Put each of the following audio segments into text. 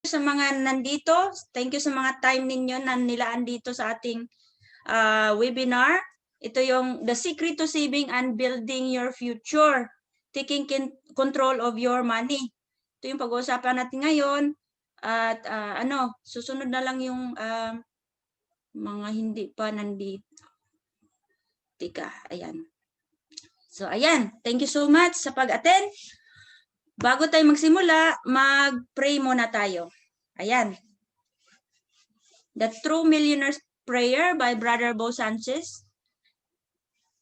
sa mga nandito. Thank you sa mga time ninyo na nilaan dito sa ating webinar. Ito yung The Secret to Saving and Building Your Future. Taking control of your money. Ito yung pag-uusapan natin ngayon. At susunod na lang yung mga hindi pa nandito. Tika, ayan. So, ayan. Thank you so much sa pag-attend. Bago tayo magsimula, mag-pray muna tayo. Ayan. The True Millionaire's Prayer by Brother Bo Sanchez.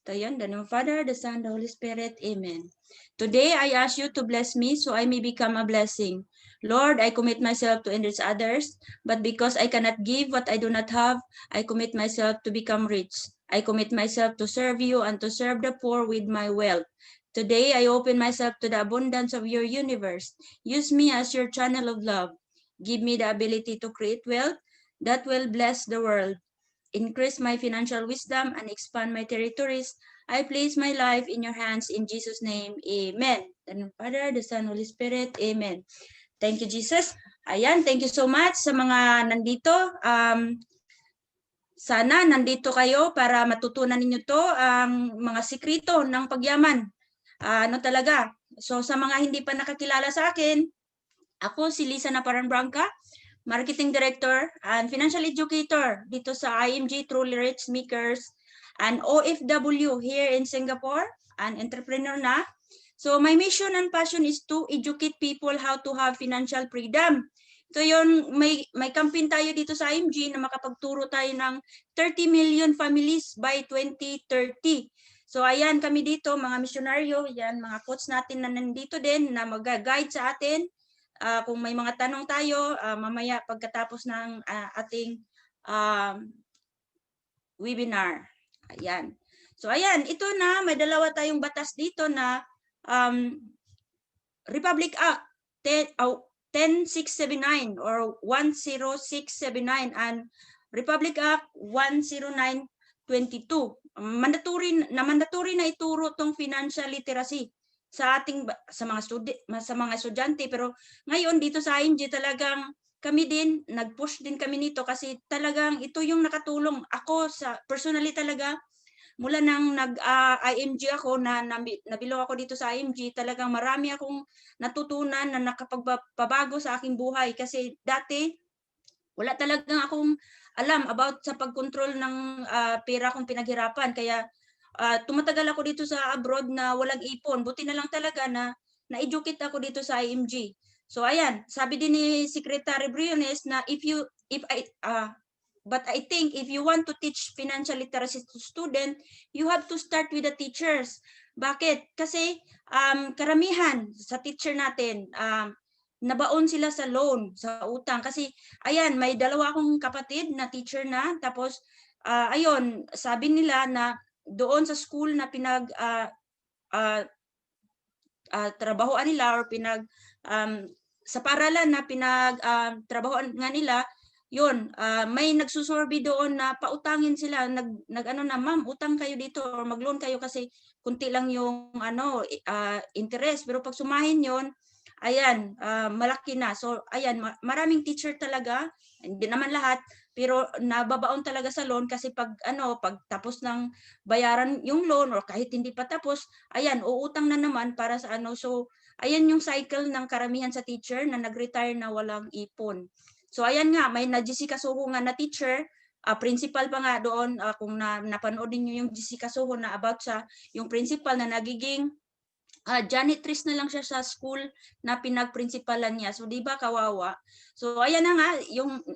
Ito yun, the name of Father, the Son, the Holy Spirit. Amen. Today, I ask you to bless me so I may become a blessing. Lord, I commit myself to enrich others, but because I cannot give what I do not have, I commit myself to become rich. I commit myself to serve you and to serve the poor with my wealth. Today, I open myself to the abundance of your universe. Use me as your channel of love. Give me the ability to create wealth that will bless the world. Increase my financial wisdom and expand my territories. I place my life in your hands in Jesus' name. Amen. And Father, the Son, Holy Spirit. Amen. Thank you, Jesus. Ayan, thank you so much sa mga nandito. Sana nandito kayo para matutunan ninyo to ang mga sikrito ng pagyaman. Talaga. So sa mga hindi pa nakakilala sa akin, ako si Lisa Naparan Branca, Marketing Director and Financial Educator dito sa IMG Truly Rich Makers and OFW here in Singapore, an entrepreneur na. So my mission and passion is to educate people how to have financial freedom. So yun, may campaign tayo dito sa IMG na makapagturo tayo ng 30 million families by 2030. So ayan kami dito, mga misyonaryo, yan, mga coach natin na nandito din na mag-guide sa atin. Kung may mga tanong tayo, mamaya pagkatapos ng ating webinar. Ayan. So ayan, ito na, may dalawa tayong batas dito na Republic Act 10679 or 10679 and Republic Act 10922. Mandatory na ituro tong financial literacy sa mga estudyante, pero ngayon dito sa IMG talagang kami din nag-push din kami nito kasi talagang ito yung nakatulong ako sa personally talaga mula nang nag-IMG ako na nabilong ako dito sa IMG, talagang marami akong natutunan na nakapagpabago sa aking buhay kasi dati wala talagang akong alam about sa pagkontrol ng pera kong pinaghirapan, kaya tumatagal ako dito sa abroad na walang ipon. Buti na lang talaga na na-educate ako dito sa IMG. So ayan, sabi din ni Secretary Briones na but I think if you want to teach financial literacy to student, you have to start with the teachers. Bakit? Kasi karamihan sa teacher natin, nabaon sila sa loan, sa utang. Kasi ayan, may dalawa akong kapatid na teacher na, tapos ayun, sabi nila na doon sa school na trabahoan nila or sa paralan na trabahoan nga nila, yun, may nagsusurvey doon na pautangin sila, ma'am, utang kayo dito or mag-loan kayo kasi kunti lang yung interest, pero pag sumahin yon, ayan, malaki na. So ayan, maraming teacher talaga, hindi naman lahat, pero nababaon talaga sa loan kasi pag tapos ng bayaran yung loan or kahit hindi pa tapos, ayan, uutang na naman para sa so ayan yung cycle ng karamihan sa teacher na nag-retire na walang ipon. So ayan nga, may na-GC Kasuho nga na teacher, principal pa nga doon, kung napanood niyo yung GC Kasuho na about sa yung principal na nagiging janitress na lang siya sa school na pinagprinsipalan niya. So di ba kawawa? So ayan na nga,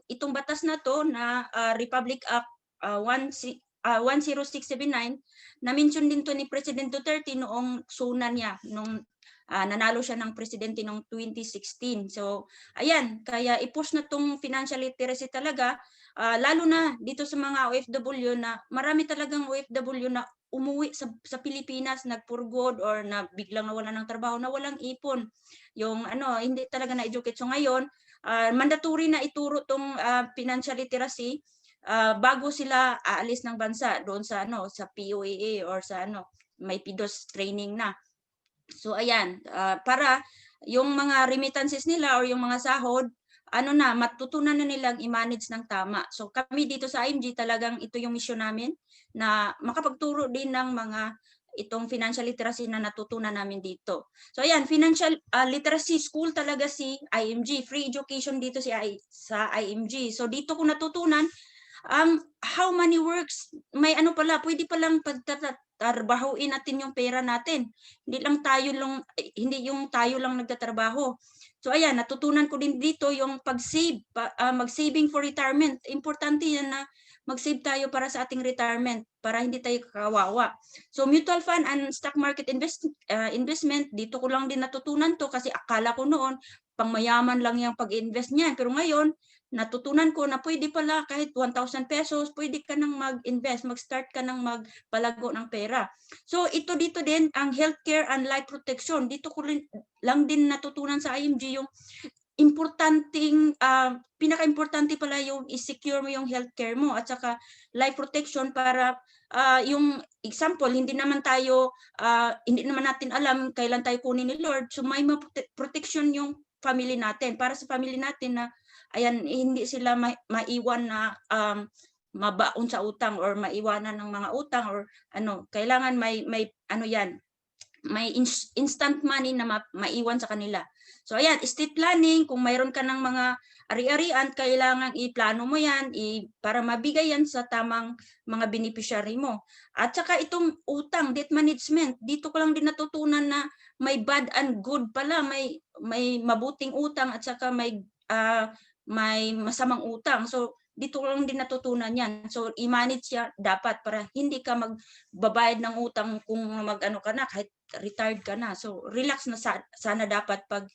itong batas na to na Republic Act 10679, na-mention din to ni President Duterte noong suna niya, nung nanalo siya ng presidente noong 2016. So ayan, kaya i-push na tong financial literacy talaga, lalo na dito sa mga OFW na marami talagang OFW na umuwi sa Pilipinas, nagpurgod or na biglang nawalan ng trabaho na walang ipon. Yung hindi talaga na-educate. So ngayon, mandatory na ituro tong financial literacy bago sila aalis ng bansa doon sa sa POAA or sa may PIDOS training na. So ayan, para yung mga remittances nila or yung mga sahod matutunan na nilang i-manage ng tama. So kami dito sa IMG talagang ito yung mission namin na makapagturo din ng mga itong financial literacy na natutunan namin dito. So ayan, financial literacy school talaga si IMG. Free education dito sa IMG. So dito ko natutunan how money works. May pwede palang pagtatrabahuin natin yung pera natin. Hindi yung tayo lang nagtatrabaho. So ayan, natutunan ko din dito yung pag-save, mag-saving for retirement. Importante yan na mag-save tayo para sa ating retirement para hindi tayo kawawa. So mutual fund and stock market investment, dito ko lang din natutunan to kasi akala ko noon pangmayaman lang yung pag-invest niyan. Pero ngayon, natutunan ko na pwede pala kahit 1,000 pesos, pwede ka nang mag-invest, mag-start ka nang magpalago ng pera. So ito dito din, ang healthcare and life protection, dito ko lang din natutunan sa IMG yung pinaka-importante pala yung i-secure mo yung healthcare mo at saka life protection para yung example, hindi naman natin alam kailan tayo kunin ni Lord. So may protection yung family natin, para sa family natin na ayan, hindi sila maiwan na mabaon sa utang or maiwanan ng mga utang or kailangan may instant money na maiwan sa kanila. So ayan, estate planning, kung mayroon ka ng mga ari-arian, kailangan iplano mo yan para mabigay yan sa tamang mga beneficiary mo. At saka itong utang, debt management, dito ko lang din natutunan na may bad and good pala, may mabuting utang at saka may masamang utang. So dito ko lang din natutunan yan. So i-manage siya dapat para hindi ka magbabayad ng utang kung ka na, kahit retired ka na. So relax na sana dapat pag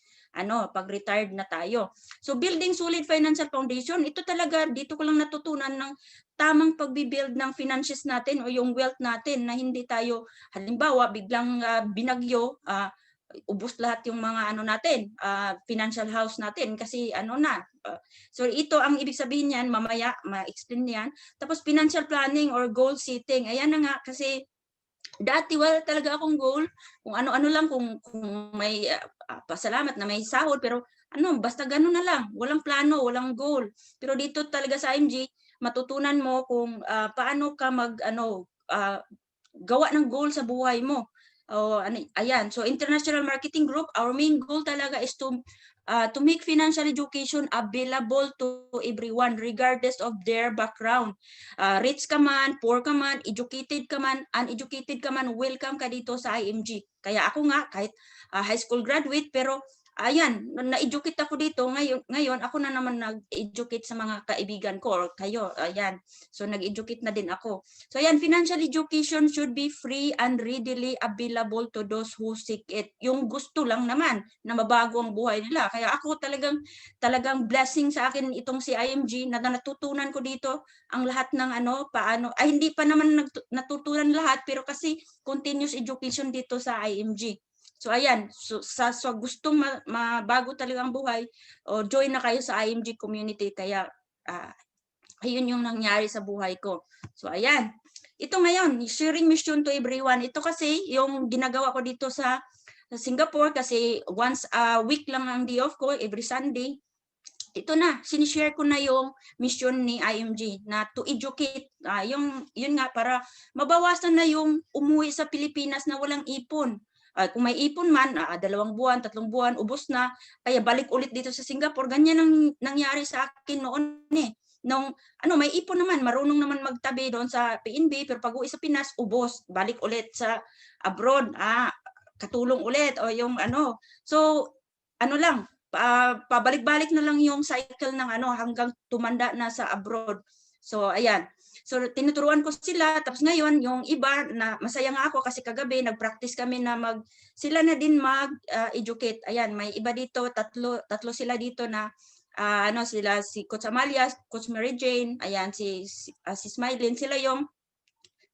retired na tayo. So building solid financial foundation, ito talaga dito ko lang natutunan ng tamang pagbi-build ng finances natin o yung wealth natin na hindi tayo halimbawa biglang binagyo, ubos lahat yung mga natin, financial house natin kasi so ito ang ibig sabihin niyan, mamaya ma-explain niyan. Tapos financial planning or goal setting, ayan na nga kasi dati wala talaga akong goal, kung ano-ano lang, kung may pasalamat na may sahod, pero basta gano'n na lang, walang plano, walang goal. Pero dito talaga sa IMG, matutunan mo kung paano ka gawa ng goal sa buhay mo. Ayan, so International Marketing Group, our main goal talaga is to make financial education available to everyone regardless of their background. Rich ka man, poor ka man, educated ka man, uneducated ka man, welcome ka dito sa IMG. Kaya ako nga, kahit high school graduate, pero ayan, na-educate ako dito. Ngayon, ako na naman nag-educate sa mga kaibigan ko or kayo. Ayan, so nag-educate na din ako. So ayan, financial education should be free and readily available to those who seek it. Yung gusto lang naman na mabago ang buhay nila. Kaya ako talagang blessing sa akin itong si IMG na natutunan ko dito ang lahat ng hindi pa naman natutunan lahat, pero kasi continuous education dito sa IMG. So ayan, so, sa gustong mabago talaga ang buhay, join na kayo sa IMG community. Kaya ayun yung nangyari sa buhay ko. So ayan, ito ngayon, sharing mission to everyone. Ito kasi yung ginagawa ko dito sa Singapore kasi once a week lang ang day off ko, every Sunday. Ito na, sinishare ko na yung mission ni IMG na to educate, yun nga, para mabawasan na yung umuwi sa Pilipinas na walang ipon. Kung may ipon man, 2 buwan, 3 buwan, ubos na, kaya balik ulit dito sa Singapore. Ganyan ang nangyari sa akin noon eh. Nung may ipon naman, marunong naman magtabi doon sa PNB, pero pag uwi sa Pinas, ubos, balik ulit sa abroad, katulong ulit o yung So lang, pabalik-balik na lang yung cycle ng hanggang tumanda na sa abroad. So ayan. So tinuturuan ko sila, tapos ngayon yung iba na masaya nga ako kasi kagabi nag-practice kami na sila na din mag-educate. Ayan, may iba dito, tatlo sila dito na sila si Coach Amalia, Coach Mary Jane, ayan si Smiley, sila yung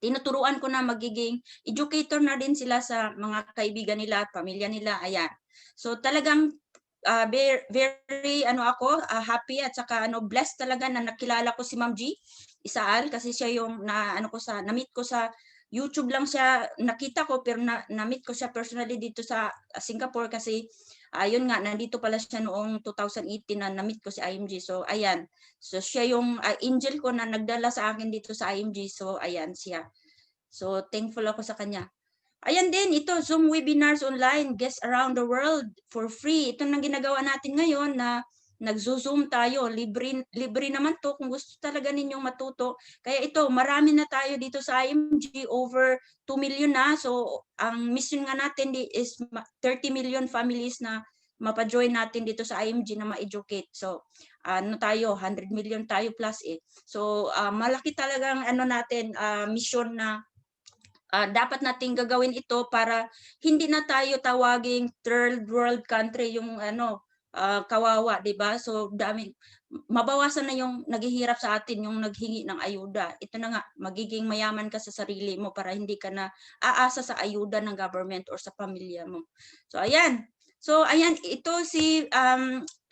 tinuturuan ko na magiging educator na din sila sa mga kaibigan nila at pamilya nila. Ayan. So talagang very ako happy at saka blessed talaga na nakilala ko si Ma'am G Isaal kasi siya yung na-meet ko sa YouTube lang siya nakita ko, pero na-meet ko siya personally dito sa Singapore kasi Ayun nga, nandito pala siya noong 2018 na na-meet ko si IMG. So ayan, so siya yung angel ko na nagdala sa akin dito sa IMG. So ayan siya. So thankful ako sa kanya. Ayan din, ito, Zoom webinars online, guests around the world for free. Ito nang ginagawa natin ngayon na nagzo-zoom tayo. Libre, libre naman to kung gusto talaga ninyong matuto. Kaya ito, marami na tayo dito sa IMG, over 2 million na. So, ang mission nga natin is 30 million families na mapa-join natin dito sa IMG na ma-educate. So, ano tayo, 100 million tayo plus eh. So, malaki talagang ano natin, mission na dapat nating gagawin ito para hindi na tayo tawaging third world country yung ano kawawa, 'di ba? So dami mabawasan na yung naghihirap sa atin, yung naghingi ng ayuda. Ito na nga, magiging mayaman ka sa sarili mo para hindi ka na aasa sa ayuda ng government or sa pamilya mo. So ayan. So ayan, ito si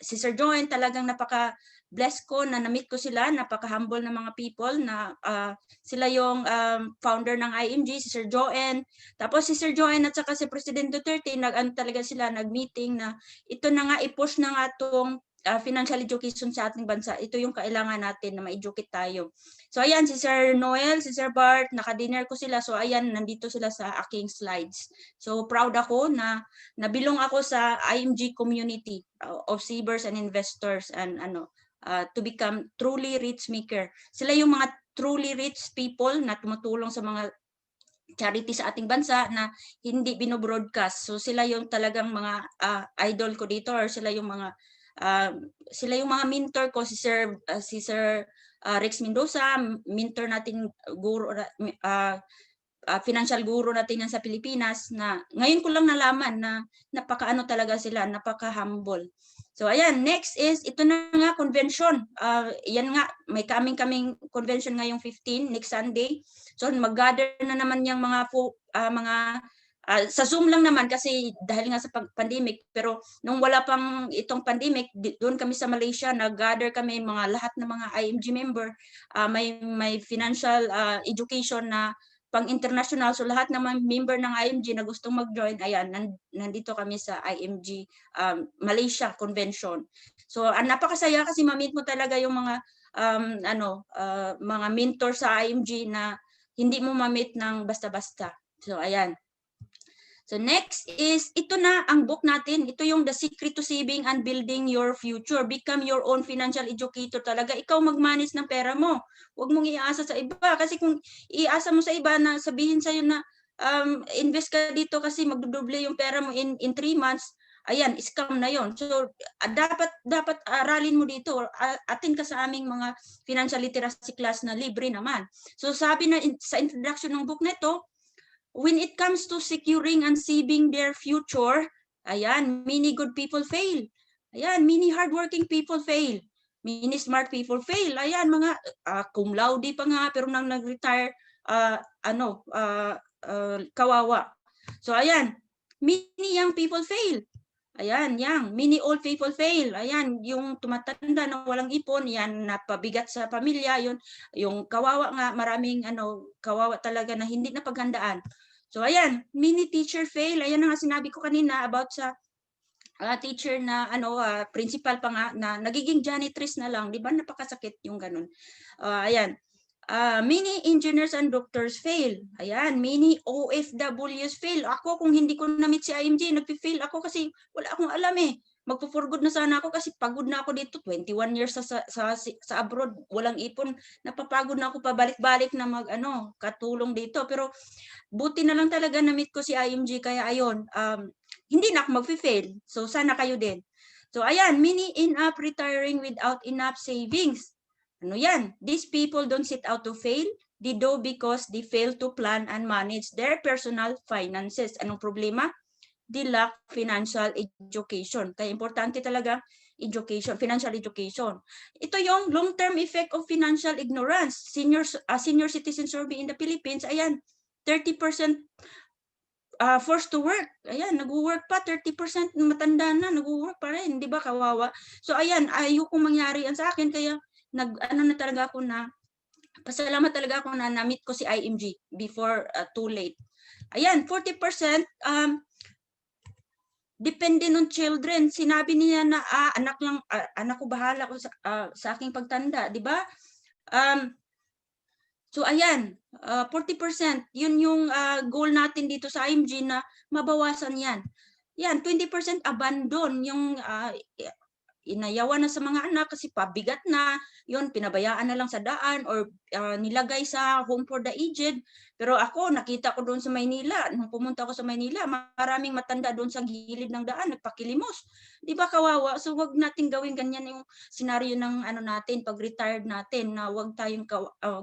Sir Joen, talagang napaka-blessed ko na na-meet ko sila, napaka-humble na mga people na sila yung founder ng IMG, si Sir Joen. Tapos si Sir Joen at saka si President Duterte, talaga sila nag-meeting na ito na nga, i-push na nga itong financial education sa ating bansa. Ito yung kailangan natin na ma-educate tayo. So ayan, si Sir Noel, si Sir Bart, naka-dinner ko sila. So ayan, nandito sila sa aking slides. So proud ako na nabilong ako sa IMG community of savers and investors and to become truly rich maker. Sila yung mga truly rich people na tumutulong sa mga charity sa ating bansa na hindi binobroadcast. So sila yung talagang mga idol ko dito, or sila yung mga mentor ko, si Sir Rex Mendoza, mentor natin, guro, financial guru natin yan sa Pilipinas, na ngayon ko lang nalaman na napakaano talaga sila, napaka-humble. So ayan, next is ito na nga, convention. Yan nga, may kaming convention ngayong 15 next Sunday. So mag-gather na naman yung mga sa Zoom lang naman kasi dahil nga sa pandemic, pero nung wala pang itong pandemic, doon kami sa Malaysia, nag-gather kami mga lahat ng mga IMG member, may financial education na pang-international. So lahat ng mga member ng IMG na gustong mag-join, ayan, nandito kami sa IMG Malaysia Convention. So napakasaya kasi ma-meet mo talaga yung mga mga mentor sa IMG na hindi mo ma-meet ng basta-basta. So ayan. So next is, ito na ang book natin. Ito yung The Secret to Saving and Building Your Future. Become your own financial educator talaga. Ikaw mag-manage ng pera mo. Huwag mong iasa sa iba. Kasi kung iasa mo sa iba na sabihin sa'yo na invest ka dito kasi magdudoble yung pera mo in 3 months, ayan, scam na yon. So dapat aralin mo dito. Attend ka sa aming mga financial literacy class na libre naman. So sabi na sa introduction ng book nito, when it comes to securing and saving their future, ayan, many good people fail. Ayan, many hardworking people fail. Many smart people fail. Ayan, mga cum laude pa nga, pero nang nag-retire, kawawa. So ayan, many young people fail. Ayan, many old people fail. Ayan, yung tumatanda na walang ipon, yan, napabigat sa pamilya, yung kawawa nga, maraming kawawa talaga na hindi na paghandaan. So ayan, many teacher fail. Ayan na nga sinabi ko kanina about sa teacher na principal pa nga na nagiging janitress na lang, 'di ba? Napakasakit yung ganun. Ayan. Many engineers and doctors fail. Ayan, many OFWs fail. Ako, kung hindi ko na-meet si IMG, nagpi-fail ako kasi wala akong alam eh. Magpo-for good na sana ako kasi pagod na ako dito. 21 years sa abroad, walang ipon. Napapagod na ako pabalik-balik na katulong dito. Pero buti na lang talaga na-meet ko si IMG, kaya ayun, hindi na ako magpi-fail. So sana kayo din. So ayan, many end up retiring without enough savings. Ano yan? These people don't set out to fail. They do because they fail to plan and manage their personal finances. Anong problema? They lack financial education. Kaya importante talaga education, financial education. Ito yung long-term effect of financial ignorance. Senior citizen survey in the Philippines, ayan, 30% forced to work. Ayan, nag-work pa, 30% matanda na, nag-work pa rin, di ba, kawawa. So ayan, ayokong mangyari yan sa akin, kaya pasalamat talaga ako na na-meet ko si IMG before too late. Ayan, 40%, dependent on children. Sinabi niya na anak ko bahala ko sa aking pagtanda, di ba? So ayan, 40%, yun yung goal natin dito sa IMG na mabawasan yan. Yan, 20% abandon, yung inayawan na sa mga anak kasi pabigat na, yun, pinabayaan na lang sa daan or nilagay sa home for the aged. Pero ako, nakita ko doon sa Maynila, nung pumunta ako sa Maynila, maraming matanda doon sa gilid ng daan, nagpakilimos. Di ba kawawa? So wag natin gawin ganyan yung senaryo ng ano natin, pag retired natin, na wag tayong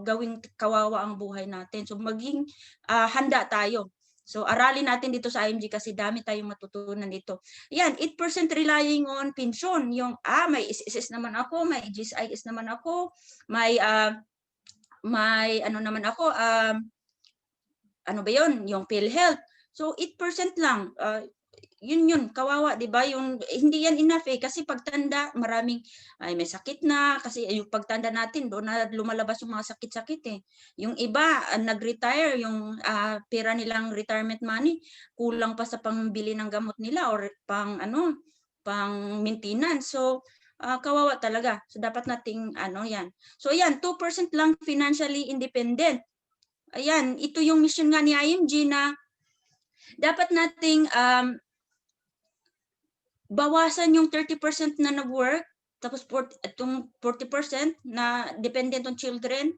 gawing kawawa ang buhay natin. So maging handa tayo. So aralin natin dito sa IMG kasi dami tayong matutunan dito. Yan, 8% relying on pension. Yung may SSS naman ako, may GSIS naman ako, may ano naman ako, ano ba yun? Yung PhilHealth. So 8% lang. Yun, kawawa, di ba? Yung, hindi yan enough kasi pagtanda, maraming, may sakit na, kasi yung pagtanda natin, doon na lumalabas yung mga sakit-sakit eh. Yung iba, nag-retire, yung pera nilang retirement money, kulang pa sa pangbili ng gamot nila or pang maintenance. So, kawawa talaga. So, dapat nating, yan. So, yan, 2% lang financially independent. Ayan, ito yung mission nga ni IMG na dapat nating bawasan yung 30% na nag-work, tapos itong 40% na dependent on children,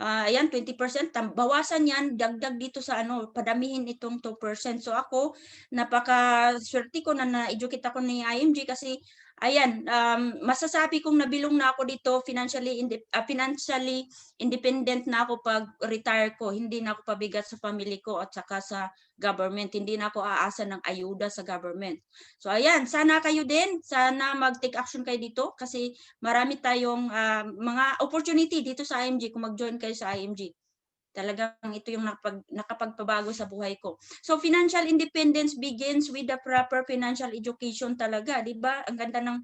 ayan, 20%, bawasan yan, dagdag dito sa padamihin itong 2%. So ako, napaka-swerte ko na na-educate ako ni IMG kasi, ayan, masasabi kong nabilong na ako dito, financially independent na ako pag retire ko. Hindi na ako pabigat sa family ko at saka sa government. Hindi na ako aasa ng ayuda sa government. So ayan, sana kayo din, sana mag-take action kayo dito kasi marami tayong mga opportunity dito sa IMG kung mag-join kayo sa IMG. Talagang ito yung nakapagpabago sa buhay ko. So financial independence begins with the proper financial education talaga, 'di ba? Ang ganda ng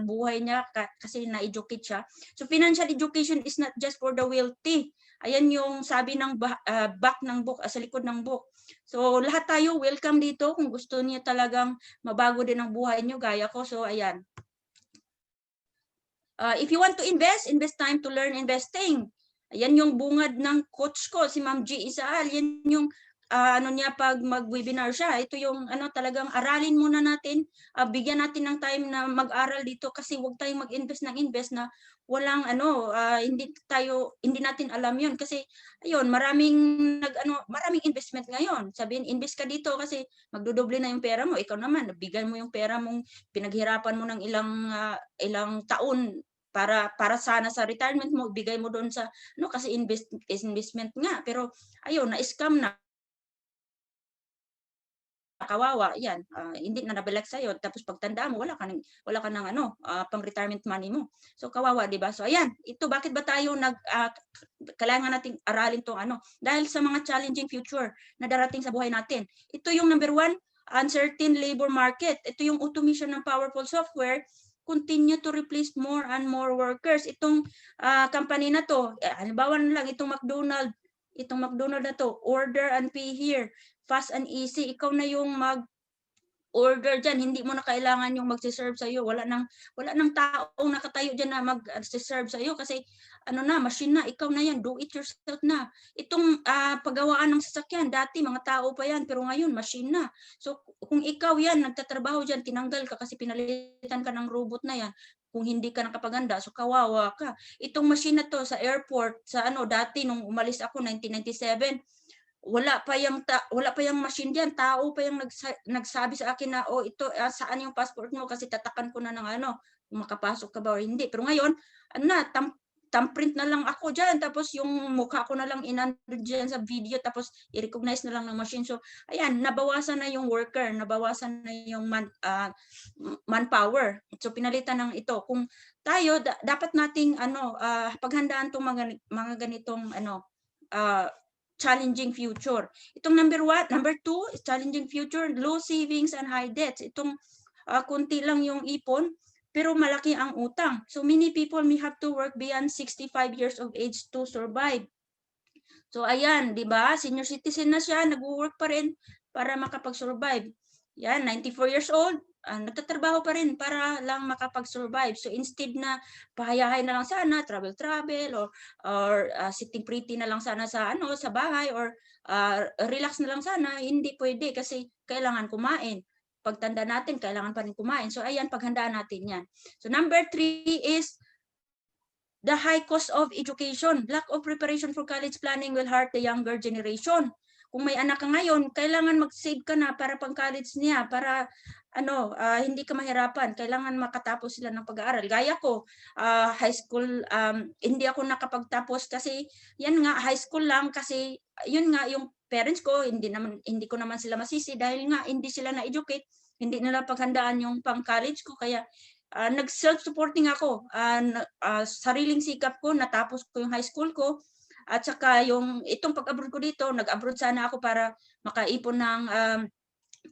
buhay niya kasi na-educate siya. So financial education is not just for the wealthy. Ayan yung sabi ng back ng book, sa likod ng book. So lahat tayo welcome dito kung gusto niyo talagang mabago din ang buhay niyo gaya ko. So ayan. If you want to invest time to learn investing. Ayan yung bungad ng coach ko, si Ma'am G. Isaal. Yan yung niya pag mag-webinar siya. Ito yung talagang aralin muna natin, bigyan natin ng time na mag-aral dito kasi huwag tayong mag-invest na walang hindi natin alam yun kasi ayun, maraming investment ngayon. Sabihin, invest ka dito kasi magdodoble na yung pera mo. Ikaw naman, nabigay mo yung pera mong pinaghirapan mo ng ilang taon para sana sa retirement mo, bigay mo doon sa kasi investment nga, pero ayun, na-scam na, kawawa yan, hindi na nabalak sa'yo, tapos pagtanda mo wala ka ng pang retirement money mo, so kawawa, di ba? So ayan, ito bakit ba tayo kailangan nating aralin tong dahil sa mga challenging future na darating sa buhay natin. Ito yung number 1, uncertain labor market. Ito yung automation ng powerful software continue to replace more and more workers. Itong company na to, halimbawa na lang, itong McDonald na to, order and pay here, fast and easy. Ikaw na yung mag-order dyan, hindi mo na kailangan yung magsiserve sa'yo. Wala nang taong nakatayo dyan na mag-serve sa'yo kasi machine na, ikaw na yan, do it yourself na. Itong paggawaan ng sasakyan, dati mga tao pa yan, pero ngayon machine na. So kung ikaw yan, nagtatrabaho dyan, tinanggal ka kasi pinalitan ka ng robot na yan, kung hindi ka nakapaganda, so kawawa ka. Itong machine na to sa airport, sa dati nung umalis ako, 1997, wala pa yung machine diyan, tao pa yung nagsabi sa akin na ito saan yung passport mo kasi tatakan ko na ng kung makapasok ka ba o hindi. Pero ngayon thumbprint na lang ako diyan, tapos yung mukha ko na lang diyan sa video, tapos i-recognize na lang ng machine. So ayan, nabawasan na yung worker, nabawasan na yung manpower. So pinalitan ng ito. Kung tayo dapat nating paghandaan tong mga ganitong challenging future. Itong number 2 is challenging future, low savings and high debts. Itong kunti lang yung ipon, pero malaki ang utang. So many people may have to work beyond 65 years of age to survive. So ayan, 'di ba? Senior citizen na siya, nagwo-work pa rin para makapag-survive. yan, 94 years old, nagtatrabaho pa rin para lang makapag-survive. So instead na pahayahay na lang sana, travel or sitting pretty na lang sana sa sa bahay or relax na lang sana, hindi pwede kasi kailangan kumain. Pagtanda natin, kailangan pa rin kumain. So ayan, paghandaan natin yan. So number 3 is the high cost of education. Lack of preparation for college planning will hurt the younger generation. Kung may anak ka ngayon, kailangan mag-save ka na para pang-college niya, para hindi ka mahirapan. Kailangan makatapos sila ng pag-aaral. Gaya ko, high school, hindi ako nakapagtapos kasi yan nga, high school lang kasi yun nga yung parents ko, hindi ko naman sila masisi dahil nga hindi sila na-educate, hindi nila paghandaan yung pang-college ko, kaya nag-self-supporting ako. Sariling sikap ko, natapos ko yung high school ko. At saka yung itong pag-abroad ko dito, nag-abroad sana ako para makaipon ng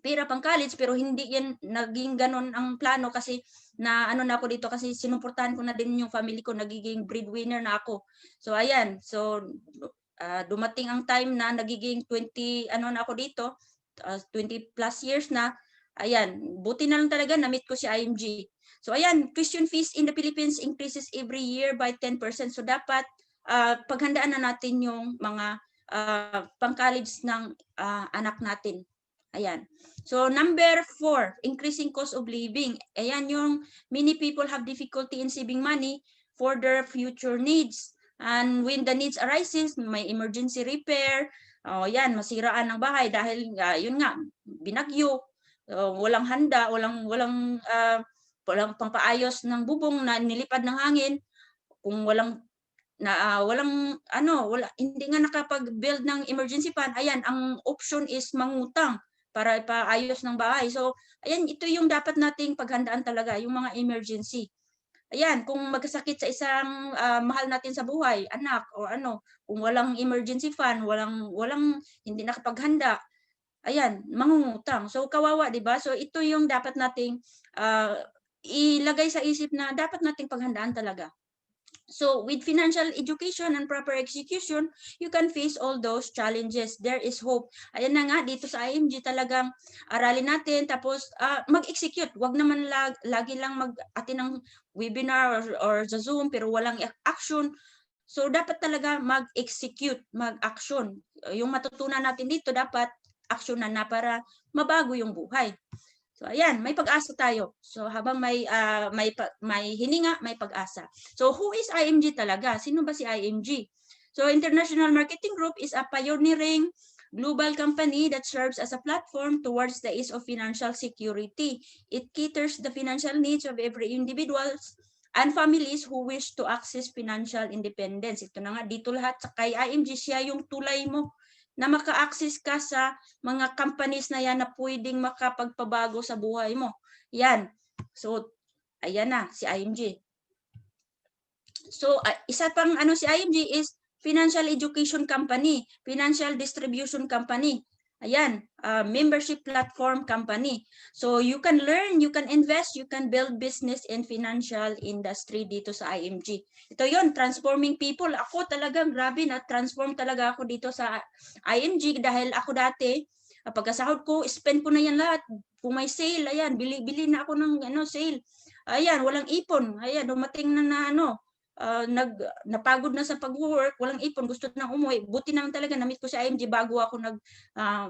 pera pang college, pero hindi yan naging ganun ang plano kasi na ako dito kasi sinuportahan ko na din yung family ko, nagiging breadwinner na ako. So ayan, so dumating ang time na nagiging 20 na ako dito, 20 plus years na. Ayan, buti na lang talaga na-meet ko si IMG. So ayan, tuition fees in the Philippines increases every year by 10%. So dapat paghandaan na natin yung mga pang-college ng anak natin. Ayan. So number 4, increasing cost of living. Ayan yung many people have difficulty in saving money for their future needs. And when the needs arises, may emergency repair, yan, masiraan ng bahay dahil yun nga, binagyo, walang handa, walang pangpaayos ng bubong na nilipad ng hangin, kung walang hindi nga nakapag-build ng emergency fund, ayan, ang option is mangutang para ipaayos ng bahay. So, ayan, ito yung dapat nating paghandaan talaga, yung mga emergency. Ayan, kung magkasakit sa isang mahal natin sa buhay, anak o kung walang emergency fund, hindi nakapaghanda, ayan, mangungutang. So kawawa, 'di ba? So ito yung dapat nating ilagay sa isip na dapat nating paghandaan talaga. So with financial education and proper execution, you can face all those challenges. There is hope. Ayan na nga, dito sa IMG talagang aralin natin, tapos mag-execute. Wag naman lagi lang mag-attend ng webinar or sa Zoom pero walang action. So dapat talaga mag-execute, mag-action. Yung matutunan natin dito dapat aksyonan na para mabago yung buhay. So ayan, may pag-asa tayo. So habang may hininga, may pag-asa. So who is IMG talaga? Sino ba si IMG? So International Marketing Group is a pioneering global company that serves as a platform towards the ease of financial security. It caters the financial needs of every individuals and families who wish to access financial independence. Ito na nga, dito lahat sa kay IMG, siya yung tulay mo na maka-access ka sa mga companies na yan na pwedeng makapagpabago sa buhay mo. Yan. So, ayan na, si IMG. So, isa pang si IMG is Financial Education Company, Financial Distribution Company. Ayan, membership platform company. So, you can learn, you can invest, you can build business in financial industry dito sa IMG. Ito yon, transforming people. Ako talagang grabe na transform talaga ako dito sa IMG dahil ako dati, pagkasahod ko, spend ko na yan lahat. Kung may sale, ayan, bili na ako ng sale. Ayan, walang ipon. Ayan, dumating na napagod na sa pag-work, walang ipon, gusto nang umuwi. Buti naman talaga na-meet ko si IMG bago ako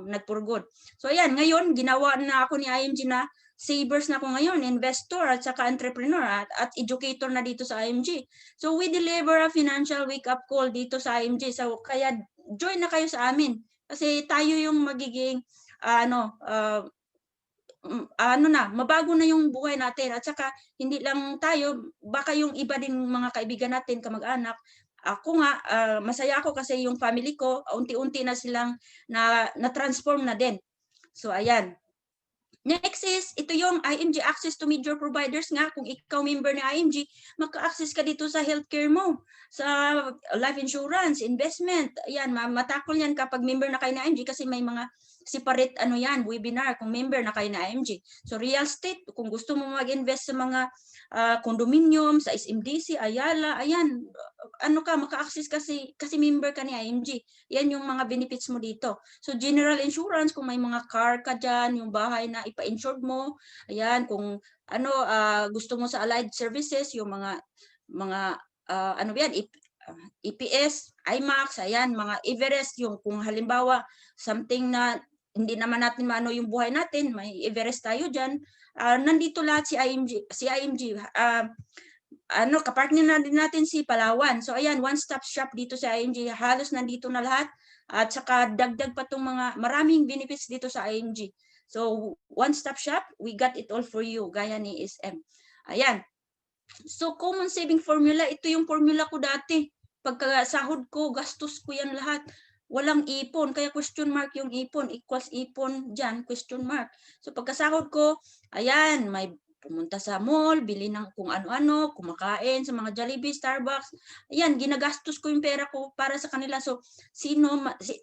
nagpurgod. So ayan, ngayon ginawa na ako ni IMG na savers na ako ngayon, investor at saka entrepreneur at educator na dito sa IMG. So we deliver a financial wake-up call dito sa IMG. So kaya join na kayo sa amin kasi tayo yung magiging mabago na yung buhay natin at saka hindi lang tayo, baka yung iba din mga kaibigan natin, kamag-anak. Ako nga, masaya ako kasi yung family ko, unti-unti na silang na-transform na din. So ayan. Next is, ito yung IMG access to major providers nga. Kung ikaw member ni IMG, maka-access ka dito sa healthcare mo, sa life insurance, investment. Ayan, matakol yan kapag member na kayo ni IMG kasi may mga separate ano yan, webinar kung member na kayo na IMG. So real estate, kung gusto mo mag-invest sa mga condominium, sa SMDC, Ayala, ayan, ano ka, maka-access kasi member ka ni IMG. Yan yung mga benefits mo dito. So general insurance, kung may mga car ka dyan, yung bahay na ipa-insured mo, ayan, kung ano, gusto mo sa allied services, yung mga ano yan, EPS, IMAX, ayan, mga Everest, yung kung halimbawa, something na hindi naman natin maano yung buhay natin, may Everest tayo dyan, nandito lahat si IMG, ano, kapartner na din natin si Palawan. So ayan, one-stop shop dito sa IMG, halos nandito na lahat, at saka dagdag pa tong mga maraming benefits dito sa IMG. So one-stop shop, we got it all for you, gaya ni SM. Ayan. So common saving formula, ito yung formula ko dati. Pagkasahod ko, gastos ko yan lahat. Walang ipon, kaya question mark yung ipon, equals ipon dyan, question mark. So pagkasahod ko, ayan, may pumunta sa mall, bili ng kung ano-ano, kumakain sa mga Jollibee, Starbucks. Ayan, ginagastos ko yung pera ko para sa kanila. So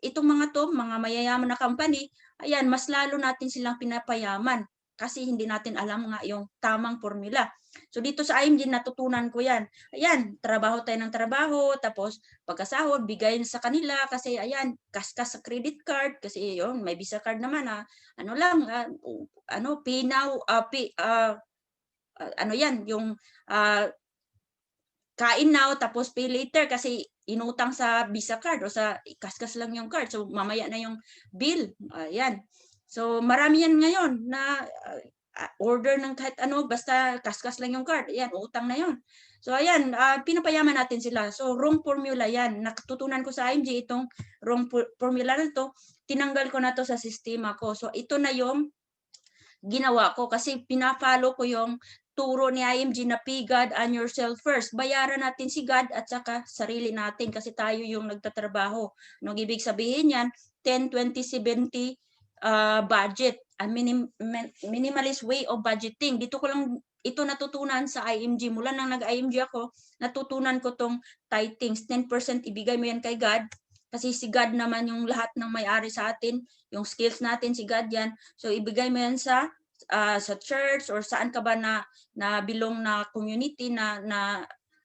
itong mga to, mga mayayaman na company, ayan, mas lalo natin silang pinapayaman kasi hindi natin alam nga yung tamang formula. So dito sa IMG, natutunan ko yan. Ayan, trabaho tayo ng trabaho, tapos pagkasahod, bigayin sa kanila kasi ayan, kaskas sa credit card, kasi yun, may Visa card naman, ano lang, ano, pay now, ano yan, yung kain now, tapos pay later kasi inutang sa Visa card o sa kaskas lang yung card. So mamaya na yung bill. Ayan. So marami yan ngayon na order ng kahit ano, basta kaskas lang yung card. Ayan, utang na yun. So ayan, pinapayaman natin sila. So wrong formula yan. Natutunan ko sa IMG itong wrong formula na to. Tinanggal ko na to sa sistema ko. So ito na yung ginawa ko kasi pina-follow ko yung turo ni IMG na pay God and yourself first. Bayaran natin si God at saka sarili natin kasi tayo yung nagtatrabaho. Anong ibig sabihin yan? 10, 20, 70 budget. A minimalist way of budgeting. Dito ko lang ito natutunan sa IMG. Mula nang nag-IMG ako, natutunan ko tong tithings. 10% ibigay mo yan kay God. Kasi si God naman yung lahat ng may-ari sa atin. Yung skills natin, si God yan. So ibigay mo yan sa church or saan ka ba na bilong na community na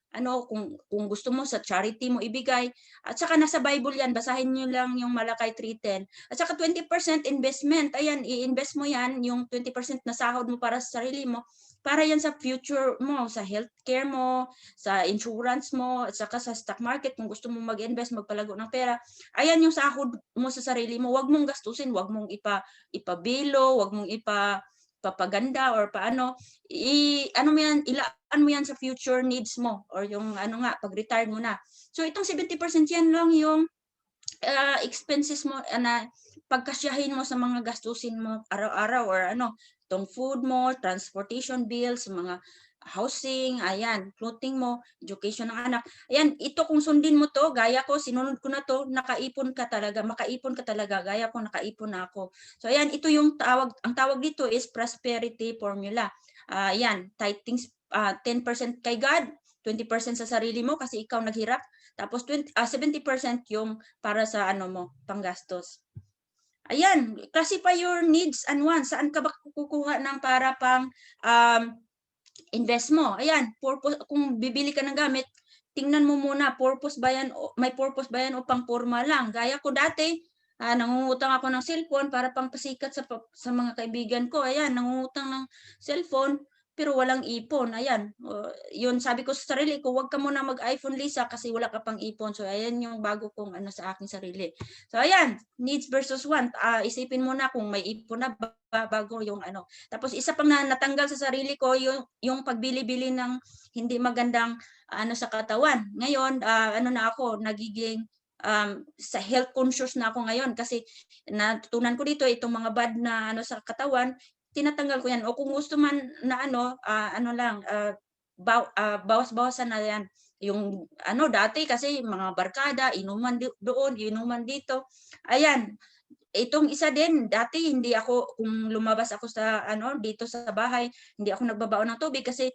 ano, kung gusto mo sa charity mo ibigay. At saka nasa Bible yan, basahin niyo lang yung Malakay 3:10. At saka 20% investment, ayan, i-invest mo yan, yung 20% na sahod mo para sa sarili mo, para yan sa future mo, sa healthcare mo, sa insurance mo, at saka sa stock market, kung gusto mo mag-invest, magpalago ng pera. Ayan yung sahod mo sa sarili mo, wag mong gastusin, wag mong ipabilo, wag mong papaganda or paano, ano mo yan, ilaan mo yan sa future needs mo or yung ano nga, pag-retire mo na. So itong 70% yan lang yung expenses mo na pagkasyahin mo sa mga gastusin mo araw-araw or ano, itong food mo, transportation bills, mga housing, ayan, clothing mo, education ng anak. Ayan, ito kung sundin mo to, gaya ko, sinunod ko na to, nakaipon ka talaga, makaipon ka talaga, gaya ko, nakaipon na ako. So ayan, ito yung tawag, ang tawag dito is prosperity formula. Ayan, tithings, 10% kay God, 20% sa sarili mo kasi ikaw naghirap, tapos 70% yung para sa ano mo, panggastos. Ayan, classify your needs and wants. Saan ka ba kukuha ng para pang invest mo? Ayan, purpose, kung bibili ka ng gamit, tingnan mo muna, purpose ba yan, may purpose ba yan o pang forma lang? Gaya ko dati, nangungutang ako ng cellphone para pang pasikat sa mga kaibigan ko. Ayan, nangungutang ng cellphone, pero walang ipon. Ayan, yun sabi ko sa sarili ko, wag ka muna mag-iPhone, Lisa, kasi wala ka pang ipon. So ayan yung bago kong ano sa aking sarili. So ayan, needs versus want. Isipin mo na kung may ipon na bago yung ano. Tapos isa pang natanggal sa sarili ko yung pagbili-bili ng hindi magandang ano sa katawan. Ngayon, ano na ako, nagiging sa health conscious na ako ngayon kasi natutunan ko dito itong mga bad na ano sa katawan, tinatanggal ko yan. O kung gusto man na ano lang, bawas-bawasan na yan. Yung ano dati kasi mga barkada, inuman doon, inuman dito. Ayan, itong isa din, dati hindi ako, kung lumabas ako sa ano dito sa bahay, hindi ako nagbabaon ng tubig kasi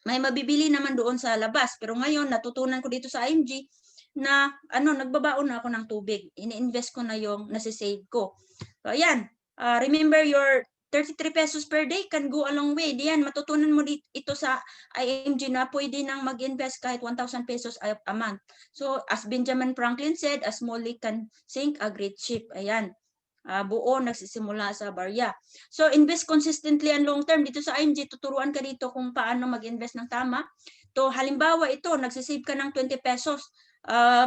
may mabibili naman doon sa labas. Pero ngayon natutunan ko dito sa IMG na nagbabaon na ako ng tubig. Ini-invest ko na yung nasi-save ko. So ayan, remember your 33 pesos per day can go a long way. Diyan, matutunan mo ito sa IMG na pwede nang mag-invest kahit 1,000 pesos a month. So as Benjamin Franklin said, a small leak can sink a great ship. Ayan. Buo nagsisimula sa barya. So invest consistently and long term. Dito sa IMG, tuturuan ka dito kung paano mag-invest ng tama. To halimbawa ito, nagsisave ka ng 20 pesos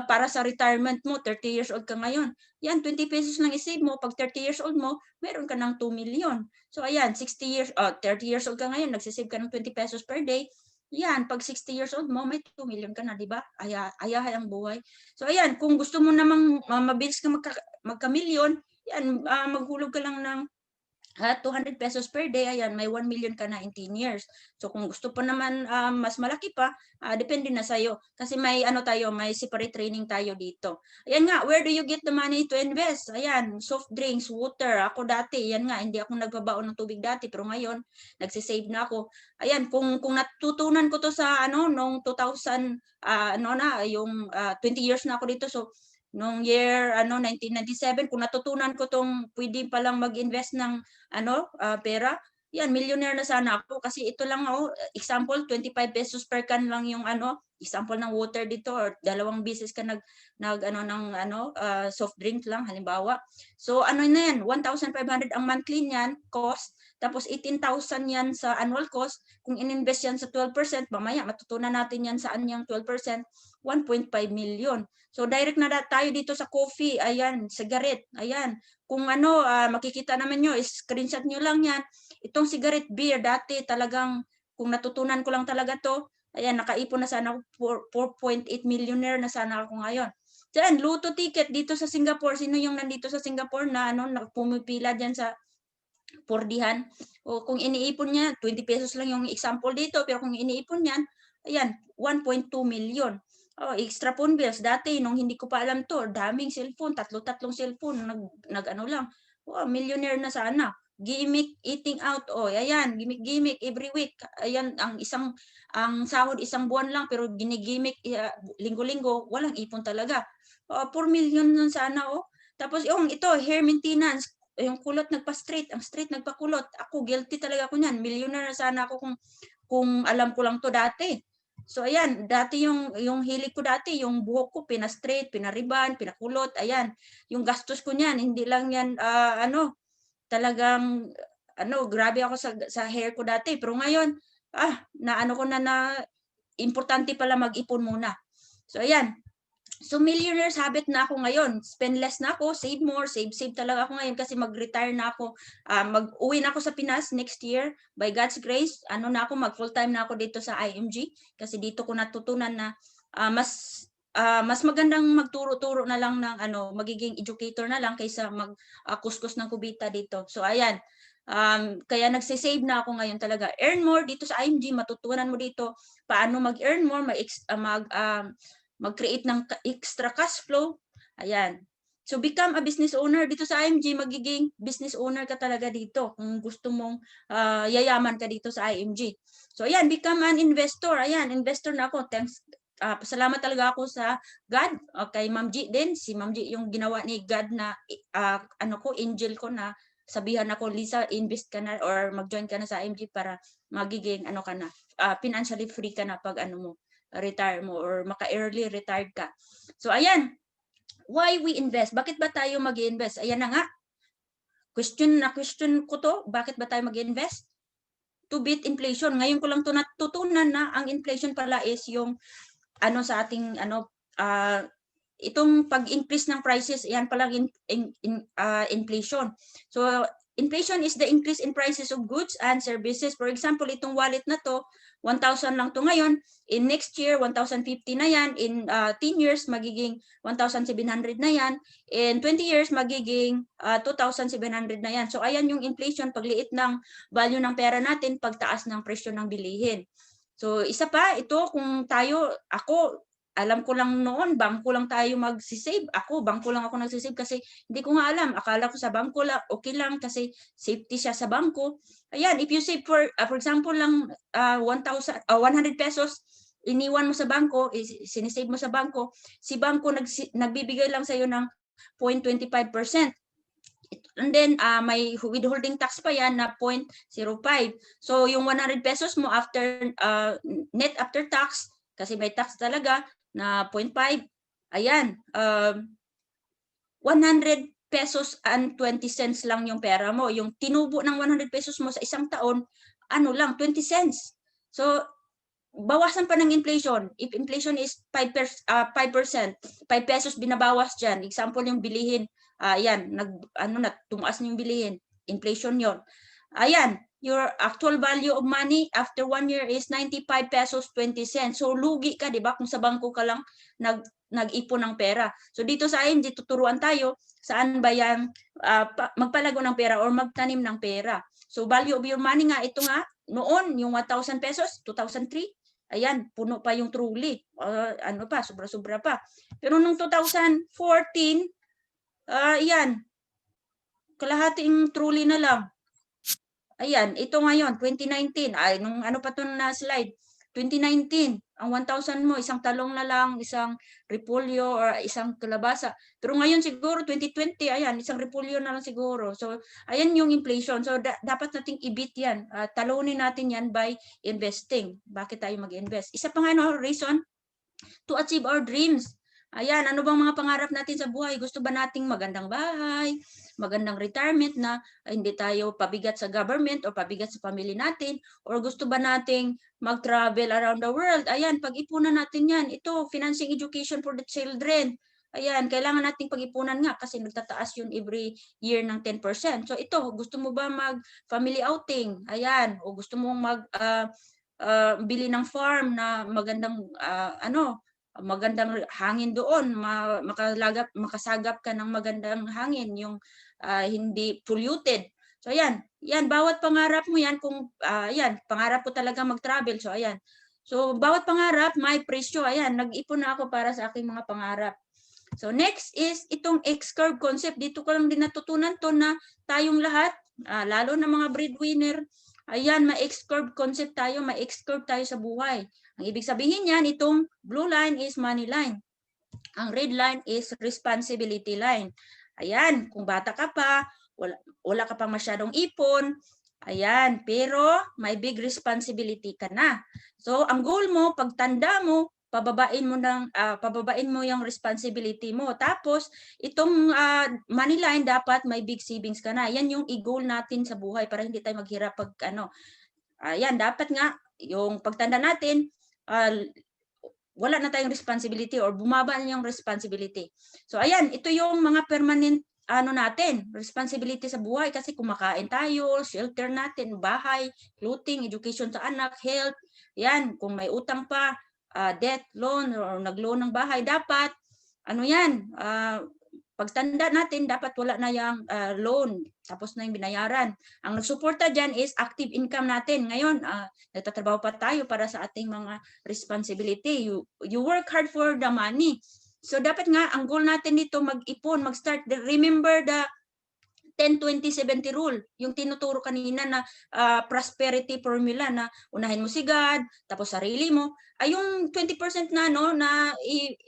para sa retirement mo, 30 years old ka ngayon. Yan, 20 pesos lang isave mo. Pag 30 years old mo, meron ka ng 2 million. So ayan, 30 years old ka ngayon, nagsisave ka ng 20 pesos per day. Yan, pag 60 years old mo, may 2 million ka na, di ba? Ayahay ang buhay. So ayan, kung gusto mo namang mabilis ka magka-million, yan, maghulog ka lang ng 200 pesos per day, ayan, may 1 million ka na in 10 years. So kung gusto pa naman mas malaki pa, depende na sa'yo. Kasi may may separate training tayo dito. Ayan nga, where do you get the money to invest? Ayan, soft drinks, water. Ako dati, yan nga, hindi ako nagbabaon ng tubig dati, pero ngayon, nagsisave na ako. Ayan, kung natutunan ko to sa nung 2000, yung 20 years na ako dito, so nung year 1997, kung natutunan ko tong pwede palang mag-invest ng pera, yan, millionaire na sana ako kasi ito lang example, 25 pesos per can lang yung example ng water dito, or 2 beses ka ng soft drink lang halimbawa. So na yan, 1,500 ang monthly niyan cost, tapos 18,000 yan sa annual cost. Kung ininvest yan sa 12%, mamaya matutunan natin yan saan yung 12%, 1.5 million. So direct na tayo dito sa coffee, ayan, cigarette, ayan. Kung makikita naman nyo, screenshot nyo lang yan. Itong cigarette beer, dati talagang, kung natutunan ko lang talaga to, ayan, nakaipon na sana ako, 4.8 millionaire na sana ako ngayon. Diyan, Luto ticket dito sa Singapore. Sino yung nandito sa Singapore na pumipila dyan sa pordihan? O kung iniipon niya, 20 pesos lang yung example dito, pero kung iniipon niyan, ayan, 1.2 million. Extra phone bills. Dati, nung hindi ko pa alam to, daming cellphone, tatlong cellphone, lang. Millionaire na sana. Gimmick, eating out, ayan, gimmick every week. Ayan, ang sahod isang buwan lang, pero ginigimmick linggo-linggo, walang ipon talaga. 4 million na sana, Tapos ito, hair maintenance, yung kulot nagpa-straight, ang straight nagpakulot. Ako, guilty talaga ako niyan. Millionaire na sana ako kung alam ko lang to dati. So ayan, dati yung hilig ko dati, yung buhok ko pina-straight, pinariban, pinakulot, ayan. Yung gastos ko niyan, hindi lang yan talagang grabe ako sa hair ko dati, pero ngayon ko na importante pala mag-ipon muna. So ayan. So millionaire's habit na ako ngayon. Spend less na ako, save more, save talaga ako ngayon kasi mag-retire na ako. Mag-uwi na ako sa Pinas next year. By God's grace, na ako, mag-full-time na ako dito sa IMG kasi dito ko natutunan na mas magandang magturo-turo na lang ng magiging educator na lang kaysa mag-kuskus ng kubita dito. So ayan. Kaya nagsisave na ako ngayon talaga. Earn more dito sa IMG, matutunan mo dito paano mag-earn more, mag-create ng extra cash flow. Ayan. So become a business owner dito sa IMG, magiging business owner ka talaga dito kung gusto mong yayaman ka dito sa IMG. So ayan, become an investor. Ayan, investor na ako. Thanks. Pasalamat talaga ako sa God, kay Ma'am G din. Si Ma'am G yung ginawa ni God na angel ko na sabihan ako, Lisa, invest ka na or mag-join ka na sa IMG para magiging ka na, financially free ka na pag retire mo or maka-early retired ka. So ayan, why we invest? Bakit ba tayo mag-invest? Ayan na nga. Question ko to, bakit ba tayo mag-invest? To beat inflation. Ngayon ko lang to natutunan na ang inflation pala is yung sa ating itong pag-increase ng prices, yan pala inflation. So inflation is the increase in prices of goods and services. For example, itong wallet na to, 1,000 lang to ngayon. In next year, 1,050 na yan. In 10 years, magiging 1,700 na yan. In 20 years, magiging 2,700 na yan. So ayan yung inflation, pagliit ng value ng pera natin, pagtaas ng presyo ng bilihin. So isa pa, ito kung ako, alam ko lang noon, bangko lang tayo magsisave. Bangko lang ako nagsisave kasi hindi ko nga alam. Akala ko sa bangko lang, okay lang kasi safety siya sa bangko. Ayan, if you save for example lang 100 pesos iniwan mo sa bangko, sinisave mo sa bangko, si bangko nagbibigay lang sa iyo ng 0.25%. And then may withholding tax pa yan na 0.05. So yung 100 pesos mo after net after tax, kasi may tax talaga na 0.5, ayan, 100 pesos and 20 cents lang yung pera mo. Yung tinubo ng 100 pesos mo sa isang taon, ano lang, 20 cents. So bawasan pa ng inflation. If inflation is 5%, 5 pesos binabawas dyan. Example yung bilihin, yan, tumaas na yung bilihin. Inflation yon. Ayan, your actual value of money after 1 year is 95 pesos 20 cents. So lugi ka, di ba? Kung sa bangko ka lang nag-ipon ng pera. So dito sa IMG, tuturuan tayo saan ba yan magpalago ng pera or magtanim ng pera. So value of your money nga, ito nga, noon, yung 1,000 pesos, 2003, ayan, puno pa yung truly. Ano pa, sobra-sobra pa. Pero nung 2014, ayan, kalahating truly na lang. Ayan, ito ngayon, 2019. Ay, nung ano pa ito na slide? 2019, ang 1,000 mo, isang talong na lang, isang repolyo, or isang kalabasa. Pero ngayon siguro, 2020, ayan, isang repolyo na lang siguro. So, ayan yung inflation. So, dapat nating i-beat yan. Talunin natin yan by investing. Bakit tayo mag-invest? Isa pa nga, no, reason to achieve our dreams. Ayan, ano bang mga pangarap natin sa buhay? Gusto ba nating magandang bahay, magandang retirement na hindi tayo pabigat sa government o pabigat sa family natin? Or gusto ba nating mag-travel around the world? Ayan, pag-ipunan natin yan. Ito, financing education for the children. Ayan, kailangan nating pag-ipunan nga kasi nagtataas yun every year ng 10%. So ito, gusto mo ba mag-family outing? Ayan, o gusto mong bili ng farm na magandang magandang hangin doon, makasagap ka ng magandang hangin, yung hindi polluted. So ayan, bawat pangarap mo yan, kung pangarap ko talaga mag-travel. So ayan. So bawat pangarap may presyo. Ayan, nag-ipon na ako para sa aking mga pangarap. So next is itong X-curve concept. Dito ko lang din natutunan to na tayong lahat, lalo na mga breadwinner, ayan, may X-curve concept tayo, may X-curve tayo sa buhay. Ang ibig sabihin yan, itong blue line is money line. Ang red line is responsibility line. Ayan, kung bata ka pa, wala ka pang masyadong ipon, ayan, pero may big responsibility ka na. So, ang goal mo, pagtanda mo, pababain mo yung responsibility mo. Tapos, itong money line, dapat may big savings ka na. Yan yung i-goal natin sa buhay para hindi tayo maghirap pag ayan, dapat nga, yung pagtanda natin, wala na tayong responsibility or bumaba na yung responsibility. So ayan, ito yung mga permanent natin, responsibility sa buhay kasi kumakain tayo, shelter natin, bahay, clothing, education sa anak, health, yan, kung may utang pa, debt, loan, or nag-loan ng bahay, dapat, pagtanda natin, dapat wala na yung loan, tapos na yung binayaran. Ang nagsuporta dyan is active income natin. Ngayon, nagtatrabaho pa tayo para sa ating mga responsibility. You work hard for the money. So dapat nga, ang goal natin dito, mag-ipon, mag-start. Remember the 10-20-70 rule, yung tinuturo kanina na prosperity formula na unahin mo si God, tapos sarili mo. Ay yung 20% na na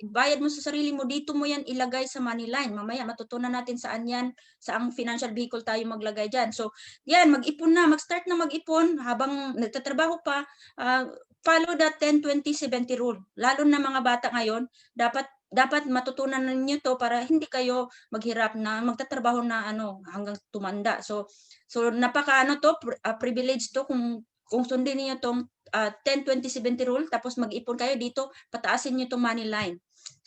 ibayad mo sa sarili mo, dito mo yan ilagay sa money line. Mamaya matutunan natin saan yan, saang financial vehicle tayo maglagay diyan. So, yan, mag-ipon na, mag-start na mag-ipon habang nagtatrabaho pa. Follow the 10-20-70 rule. Lalo na mga bata ngayon, dapat matutunan ninyo to para hindi kayo maghirap na magtatrabaho na hanggang tumanda. So napaka privilege to kung sundin niyo tong 10-20-70 rule, tapos mag-ipon kayo dito, pataasin niyo tong money line.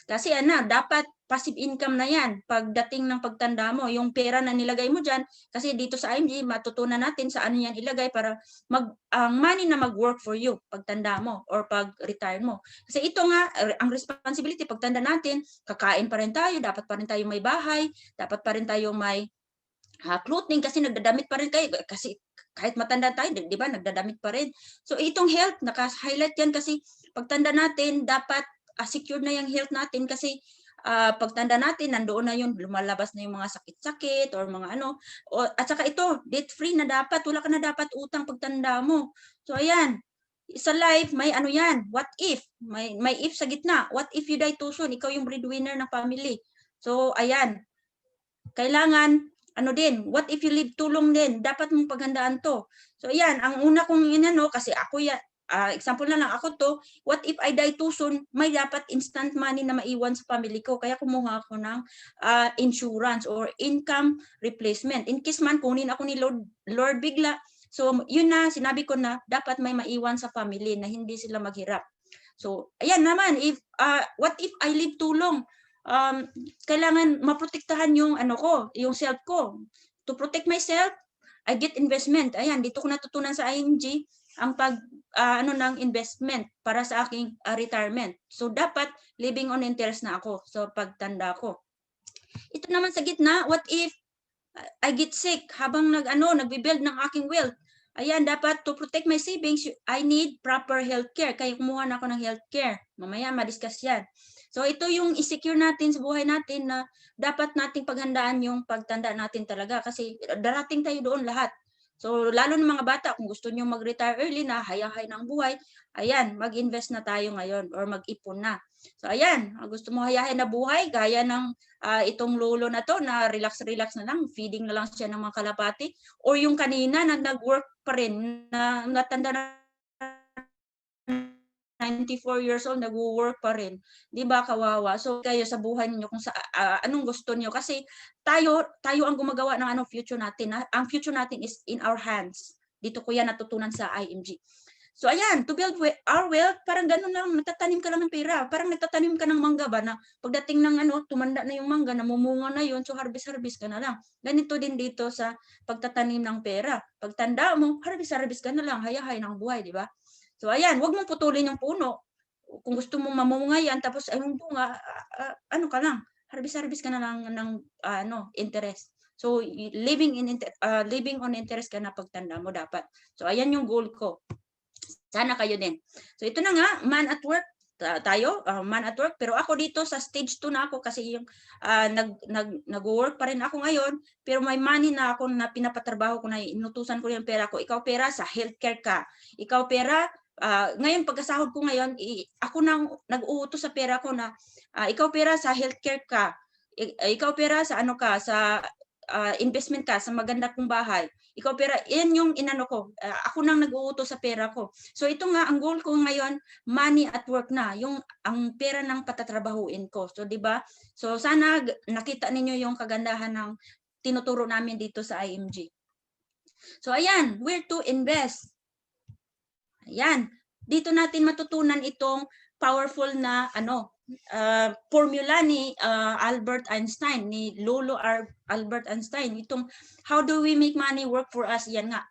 Kasi dapat passive income na yan pagdating ng pagtanda mo. Yung pera na nilagay mo dyan, kasi dito sa IMG, matutunan natin saan yan ilagay para ang money na mag-work for you pagtanda mo or pag-retire mo. Kasi ito nga, ang responsibility, pagtanda natin, kakain pa rin tayo, dapat pa rin tayo may bahay, dapat pa rin tayo may clothing kasi nagdadamit pa rin kayo. Kasi kahit matanda tayo, di ba, nagdadamit pa rin. So itong health, naka-highlight yan kasi pagtanda natin, dapat secure na yung health natin kasi pagtanda natin, nandoon na yun, lumalabas na yung mga sakit-sakit or mga at saka ito, debt-free na dapat, wala ka na dapat utang pagtanda mo. So ayan, Sa life, may ano yan, what if? May if sa gitna. What if you die too soon? Ikaw yung breadwinner ng family. So, ayan. Kailangan, ano din, what if you live too long din? Dapat mong paghandaan to. So, ayan, ang una kong inano, kasi ako yan, example na lang ako to, what if I die too soon? May dapat instant money na maiwan sa family ko. Kaya kumuha ako ng insurance or income replacement. In case man, kunin ako ni Lord bigla. So, yun na, sinabi ko na dapat may maiwan sa family na hindi sila maghirap. So, ayan naman, if what if I live too long? Kailangan maprotektahan yung ano ko, yung self ko. To protect myself, I get investment. Ayan, dito ko natutunan sa IMG ang pag ano ng investment para sa aking retirement. So dapat living on interest na ako so pagtanda ko. Ito naman sa gitna, what if I get sick habang nagbi-build ng aking wealth? Ayan, dapat to protect my savings, I need proper healthcare. Kaya kumuha na ako ng healthcare. Mamaya ma-discuss yan. So ito yung i-secure natin sa buhay natin na dapat nating paghandaan yung pagtanda natin talaga kasi darating tayo doon lahat. So lalo ng mga bata, kung gusto nyo mag-retire early na, hayang-hay ng buhay, ayan, mag-invest na tayo ngayon or mag-ipon na. So ayan, gusto mo hayahin na buhay, gaya ng itong lolo na to na relax-relax na lang, feeding na lang siya ng mga kalapati. Or yung kanina na nag-work pa rin, na natanda na 94 years old, nag-work pa rin. Di ba kawawa? So kayo sa buhay niyo kung sa anong gusto niyo kasi tayo ang gumagawa ng future natin. Ang future natin is in our hands. Dito ko yan natutunan sa IMG. So ayan, to build our wealth, parang ganun lang, nagtatanim ka lang ng pera. Parang nagtatanim ka ng mangga ba na pagdating ng tumanda na yung mangga, namumunga na yun, so harvest ka na lang. Ganito din dito sa pagtatanim ng pera. Pagtanda mo, harvest ka na lang, hayahay ng buhay, di ba? So ayan, wag mong putulin yung puno. Kung gusto mong mamunga yan, tapos yung bunga, ano ka lang, harvest ka na lang ng interest. So living on interest ka na pagtanda mo dapat. So ayan yung goal ko. Sana kayo din. So ito na nga, man at work tayo, man at work, pero ako dito sa stage 2 na ako kasi yung nag-work pa rin ako ngayon, pero may money na ako na pinapatrabaho ko na inutusan ko yung pera ko. Ikaw pera sa healthcare ka. Ikaw pera ngayon pagkasahod ko ngayon, ako nang nag-uutos sa pera ko na ikaw pera sa healthcare ka. Ikaw pera sa ano ka, sa investment ka sa maganda kong bahay. Ikaw pera, yan yung inano ko. Ako nang nag-uutos sa pera ko. So ito nga ang goal ko ngayon, money at work na, yung ang pera ng patatrabahuin ko. So 'di ba? So sana nakita ninyo yung kagandahan ng tinuturo namin dito sa IMG. So ayan, where to invest? Ayan, dito natin matutunan itong powerful na formula ni Albert Einstein, ni Lolo Albert Einstein. Itong how do we make money work for us? Yan nga,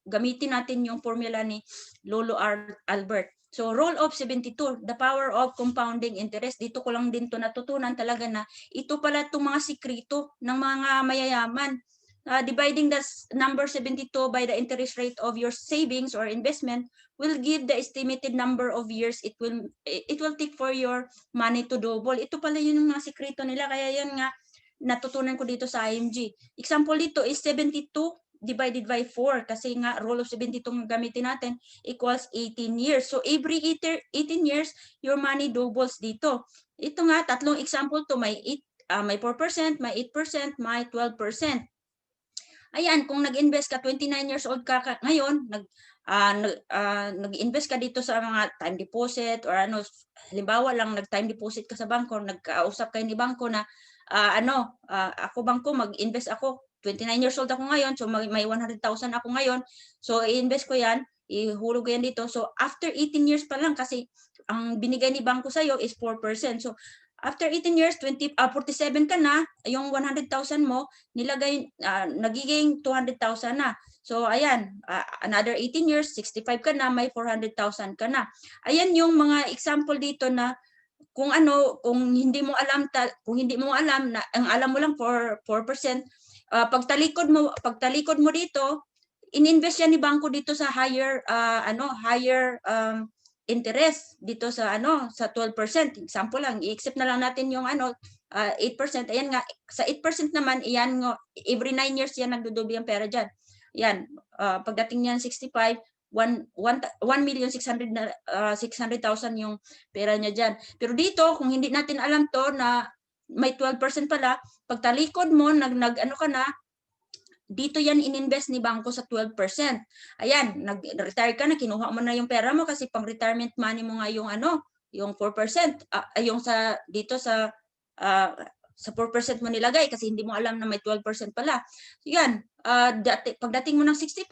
gamitin natin yung formula ni Lolo Albert. So rule of 72, the power of compounding interest. Dito ko lang din to natutunan talaga na ito pala itong mga sikrito ng mga mayayaman. Dividing the number 72 by the interest rate of your savings or investment will give the estimated number of years it will take for your money to double. Ito pala yung mga sikreto nila, kaya yan nga natutunan ko dito sa IMG. Example dito is 72 divided by 4 kasi nga rule of 72 gamitin natin equals 18 years. So every 18 years your money doubles dito. Ito nga tatlong example to, may 4%, may 8%, may 12%. Ayan, kung nag-invest ka 29 years old ka ngayon, nag-invest ka dito sa mga time deposit or halimbawa lang nag-time deposit ka sa bangko, nagkausap kayo ni bangko na ako bangko, mag-invest ako, 29 years old ako ngayon, so may 100,000 ako ngayon, so i-invest ko yan, ihulog ko yan dito. So after 18 years pa lang kasi ang binigay ni bangko sa'yo is 4%. So after 18 years, 47 ka na, yung 100,000 mo, nagiging 200,000 na. So ayan, another 18 years, 65 ka na, may 400,000 ka na. Ayan yung mga example dito na kung hindi mo alam na ang alam mo lang 4%, pagtalikod mo dito, ininvest yan ni bangko dito sa higher interest dito sa sa 12%. Example lang, i-accept na lang natin yung 8%. Ayan nga, sa 8% naman, iyan every 9 years yan nagdudubi ang pera diyan. Yan, pagdating niyan 65, 1,600,000 yung pera niya dyan. Pero dito, kung hindi natin alam to na may 12% pala, pag talikod mo, ano ka na, dito yan ininvest ni bangko sa 12%. Ayan, nag-retire ka na, kinuha mo na yung pera mo kasi pang retirement money mo nga yung yung 4%, yung dito sa 4% mo nilagay kasi hindi mo alam na may 12% pala. So yan, pagdating mo ng 65,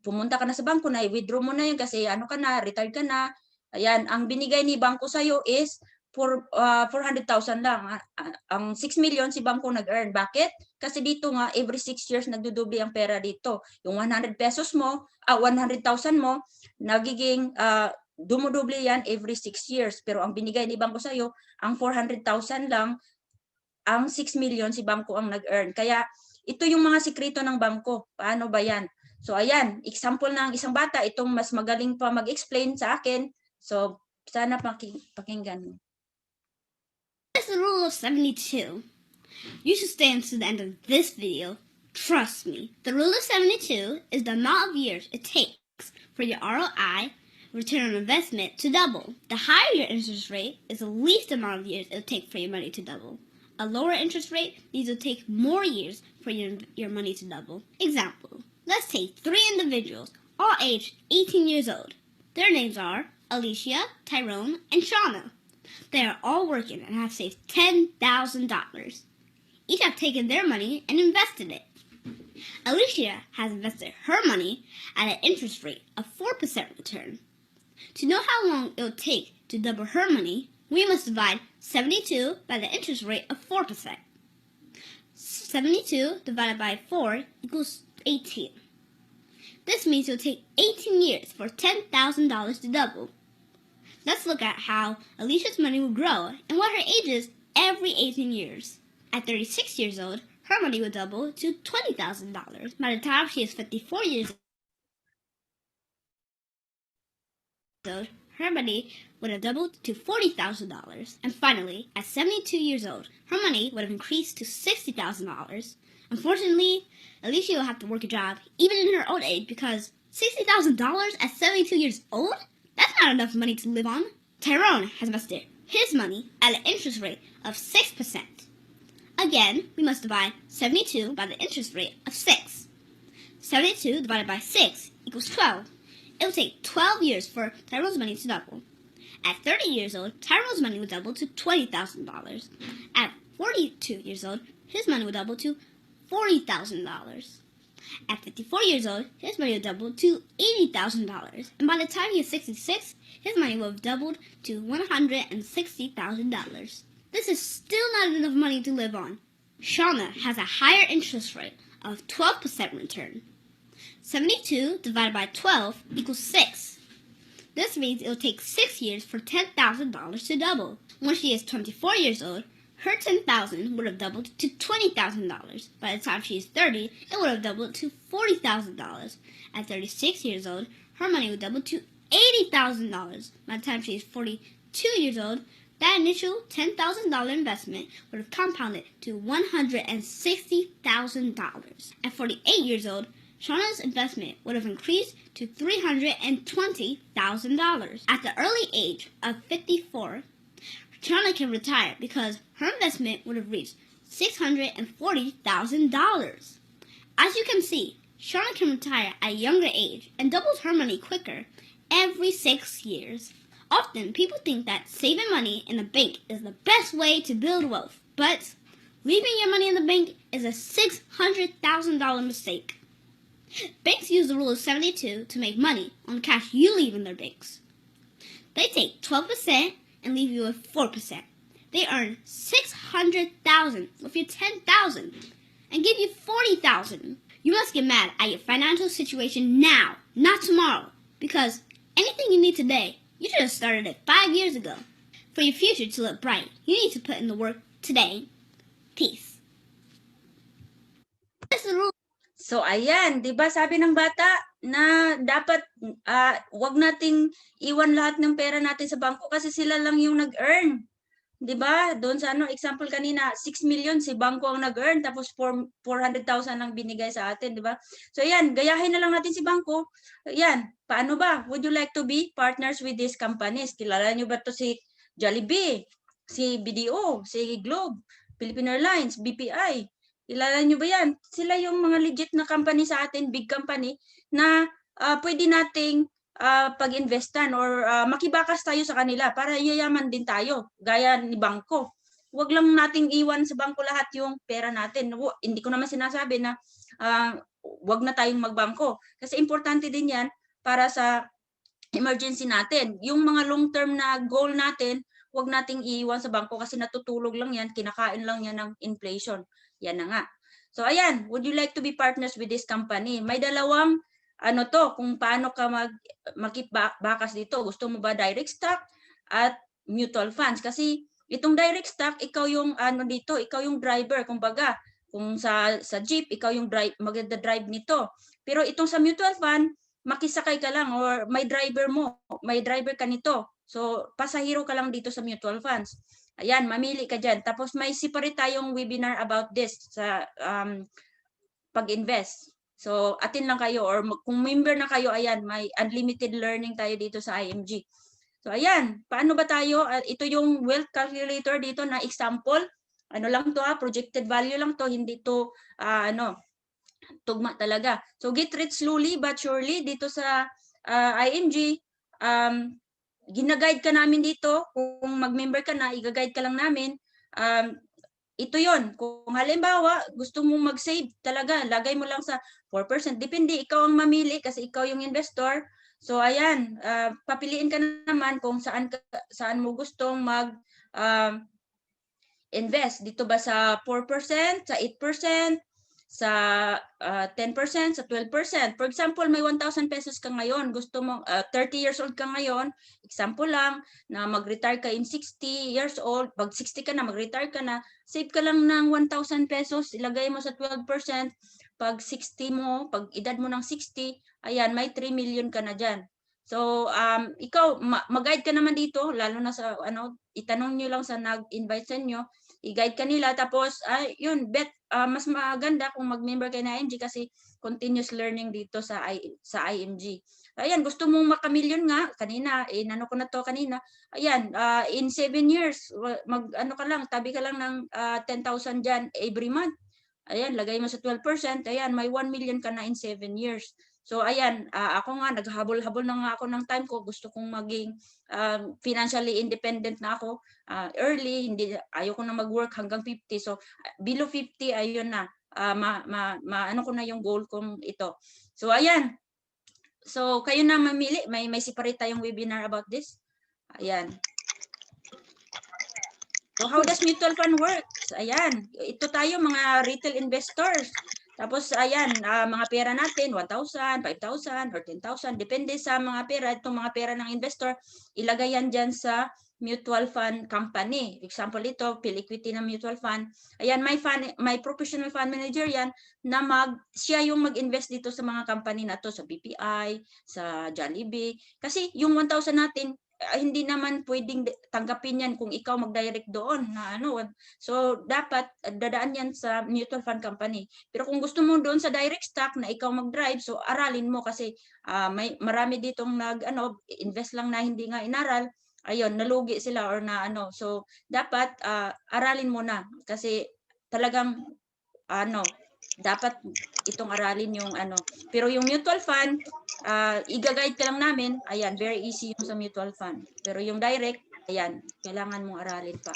pumunta ka na sa bangko na, i-withdraw mo na yun kasi ano ka na, retired ka na. Ayan, ang binigay ni bangko sa'yo is 400,000 lang. Ang 6 million si bangko nag-earn. Bakit? Kasi dito nga, every 6 years nagdudoble ang pera dito. Yung 100 pesos mo, 100,000 mo, nagiging dumudoble yan every 6 years. Pero ang binigay ni bangko sa'yo, ang 400,000 lang, ang 6 million si bangko ang nag-earn. Kaya ito yung mga sikreto ng bangko. Paano ba yan? So ayan, example ng isang bata, itong mas magaling pa mag-explain sa akin. So sana pakinggan mo. What is the rule of 72? You should stay until the end of this video. Trust me. The rule of 72 is the amount of years it takes for your ROI, return on investment, to double. The higher your interest rate is the least amount of years it will take for your money to double. A lower interest rate means it will take more years for your money to double. Example. Let's take 3 individuals, all aged 18 years old. Their names are Alicia, Tyrone, and Shauna. They are all working and have saved $10,000. Each have taken their money and invested it. Alicia has invested her money at an interest rate of 4% return. To know how long it will take to double her money, we must divide 72 by the interest rate of 4%. 72 divided by 4 equals 18. This means it will take 18 years for $10,000 to double. Let's look at how Alicia's money will grow and what her age is every 18 years. At 36 years old, her money will double to $20,000. By the time she is 54 years old, her money would have doubled to $40,000. And finally, at 72 years old, her money would have increased to $60,000. Unfortunately, Alicia will have to work a job even in her old age because $60,000 at 72 years old? That's not enough money to live on. Tyrone has invested his money at an interest rate of 6%. Again, we must divide 72 by the interest rate of 6. 72 divided by 6 equals 12. It will take 12 years for Tyrone's money to double. At 30 years old, Tyrone's money will double to $20,000. At 42 years old, his money will double to $40,000. At 54 years old, his money will double to $80,000. And by the time he is 66, his money will have doubled to $160,000. This is still not enough money to live on. Shauna has a higher interest rate of 12% return. 72 divided by 12 equals 6. This means it will take 6 years for $10,000 to double. When she is 24 years old, her $10,000 would have doubled to $20,000. By the time she is 30, it would have doubled to $40,000. At 36 years old, her money would double to $80,000. By the time she is 42 years old, that initial $10,000 investment would have compounded to $160,000. At 48 years old, Shauna's investment would have increased to $320,000. At the early age of 54, Shauna can retire because her investment would have reached $640,000. As you can see, Shauna can retire at a younger age and doubles her money quicker every 6 years. Often, people think that saving money in the bank is the best way to build wealth, but leaving your money in the bank is a $600,000 mistake. Banks use the rule of 72 to make money on the cash you leave in their banks. They take 12% and leave you with 4%. They earn $600,000 with your $10,000 and give you $40,000. You must get mad at your financial situation now, not tomorrow, because anything you need today, you should have started it 5 years ago. For your future to look bright, you need to put in the work today. Peace. That's the rule. So ayan, 'di ba sabi ng bata na dapat wag nating iwan lahat ng pera natin sa bangko kasi sila lang yung nag-earn. 'di ba? Doon sa ano, example kanina, 6 million si bangko ang nag-earn tapos 400,000 lang binigay sa atin, 'di ba? So ayan, gayahin na lang natin si bangko. Ayan, paano ba? Would you like to be partners with these companies? Kilala niyo ba to si Jollibee, si BDO, si Globe, Philippine Airlines, BPI? Kilala niyo ba 'yan? Sila yung mga legit na company sa atin, big company na pwede nating pag-investan or makibakas tayo sa kanila para yayaman din tayo, gaya ni bangko. Huwag lang nating iwan sa bangko lahat yung pera natin. Hindi ko naman sinasabi na huwag na tayong magbangko. Kasi importante din yan para sa emergency natin. Yung mga long-term na goal natin, huwag nating iiwan sa bangko kasi natutulog lang yan, kinakain lang yan ng inflation. Yan na nga. So ayan, would you like to be partners with this company? May dalawang ano to, kung paano ka makipbakas dito. Gusto mo ba direct stock at mutual funds? Kasi itong direct stock, ikaw yung ano dito, ikaw yung driver, kumbaga. Kung sa jeep, ikaw yung magda-drive nito. Pero itong sa mutual fund, makisakay ka lang or may driver mo, may driver ka nito. So, pasahero ka lang dito sa mutual funds. Ayan, mamili ka dyan. Tapos may separate tayong webinar about this sa pag-invest. So, attend lang kayo or kung member na kayo, ayan, may unlimited learning tayo dito sa IMG. So, ayan, paano ba tayo? Ito yung wealth calculator dito na example. Ano lang to projected value lang to, hindi to tugma talaga. So, get rich slowly but surely dito sa IMG, gina-guide ka namin dito. Kung mag-member ka na, i-guide ka lang namin. Ito yon. Kung halimbawa, gusto mong mag-save talaga, lagay mo lang sa 4%. Depende, ikaw ang mamili kasi ikaw yung investor. So, ayan, papiliin ka naman kung saan mo gustong invest. Dito ba sa 4%, sa 8%, sa 10%, sa 12%. For example, may 1,000 pesos ka ngayon, gusto mo 30 years old ka ngayon, example lang, na mag-retire ka in 60 years old, pag 60 ka na, mag-retire ka na, save ka lang ng 1,000 pesos, ilagay mo sa 12%, pag 60 mo, pag edad mo ng 60, ayan, may 3 million ka na dyan. So, ikaw, mag-guide ka naman dito, lalo na sa, itanong nyo lang sa nag-invite sa inyo, i-guide ka nila, tapos, yun, mas maganda kung mag-member kayo na IMG kasi continuous learning dito sa IMG. Ayan, gusto mong makamilyon nga, kanina, inano ko na to kanina, ayan, in 7 years, ka lang, tabi ka lang ng 10,000 dyan every month. Ayan, lagay mo sa 12%, ayan, may 1 million ka na in 7 years. So ayan, ako nga naghahabol-habol na nga ako ng time ko. Gusto kong maging financially independent na ako. Early, ayoko na mag-work hanggang 50. So below 50 ayun na. Ano ko na yung goal kong ito. So ayan. So kayo na mamili. May separate tayong webinar about this. Ayan. So how does mutual fund work? Ayan. Ito tayo mga retail investors. Tapos, ayan, mga pera natin, 1,000, 5,000, or 10,000. Depende sa mga pera. Itong mga pera ng investor, ilagay yan dyan sa mutual fund company. Example ito, Phil-Equity na mutual fund. Ayan, may professional fund manager yan na siya yung mag-invest dito sa mga company na to, sa BPI, sa Jollibee. Kasi yung 1,000 natin, hindi naman pwedeng tanggapin yan kung ikaw mag-direct doon na So, dapat dadaan yan sa mutual fund company. Pero kung gusto mo doon sa direct stock na ikaw mag-drive, so aralin mo kasi marami ditong invest lang na hindi nga inaral, ayun, nalugi sila or na So, dapat aralin mo na kasi talagang dapat itong aralin yung Pero yung mutual fund, i-guide ka lang namin, ayan, very easy yung sa mutual fund. Pero yung direct, ayan, kailangan mong aralin pa.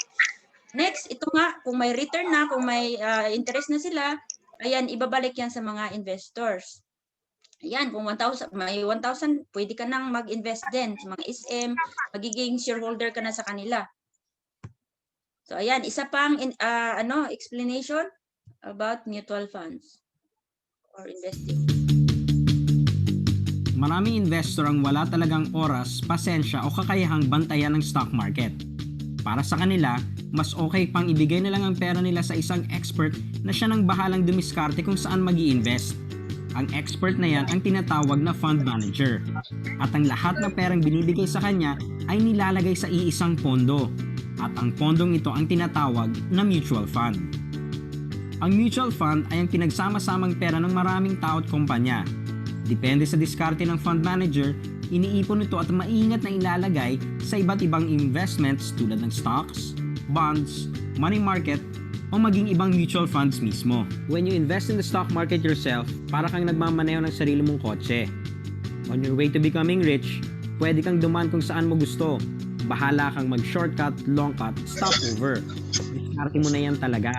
Next, ito nga, kung may return na, kung may interest na sila, ayan, ibabalik yan sa mga investors. Ayan, kung 1,000, may 1,000, pwede ka nang mag-invest din sa mga SM, magiging shareholder ka na sa kanila. So, ayan, isa pang explanation about mutual funds or investing. Maraming investor ang wala talagang oras, pasensya o kakayahang bantayan ng stock market. Para sa kanila, mas okay pang ibigay na lang ang pera nila sa isang expert na siya nang bahalang dumiskarte kung saan mag-i-invest. Ang expert na yan ang tinatawag na fund manager. At ang lahat ng perang binibigay sa kanya ay nilalagay sa iisang pondo. At ang pondong ito ang tinatawag na mutual fund. Ang mutual fund ay ang pinagsama-samang pera ng maraming tao at kumpanya. Depende sa diskarte ng fund manager, iniipon ito at maingat na ilalagay sa iba't ibang investments tulad ng stocks, bonds, money market, o maging ibang mutual funds mismo. When you invest in the stock market yourself, para kang nagmamaneho ng sarili mong kotse. On your way to becoming rich, pwede kang dumaan kung saan mo gusto. Bahala kang mag-shortcut, long cut, stopover. Diskarte mo na yan talaga.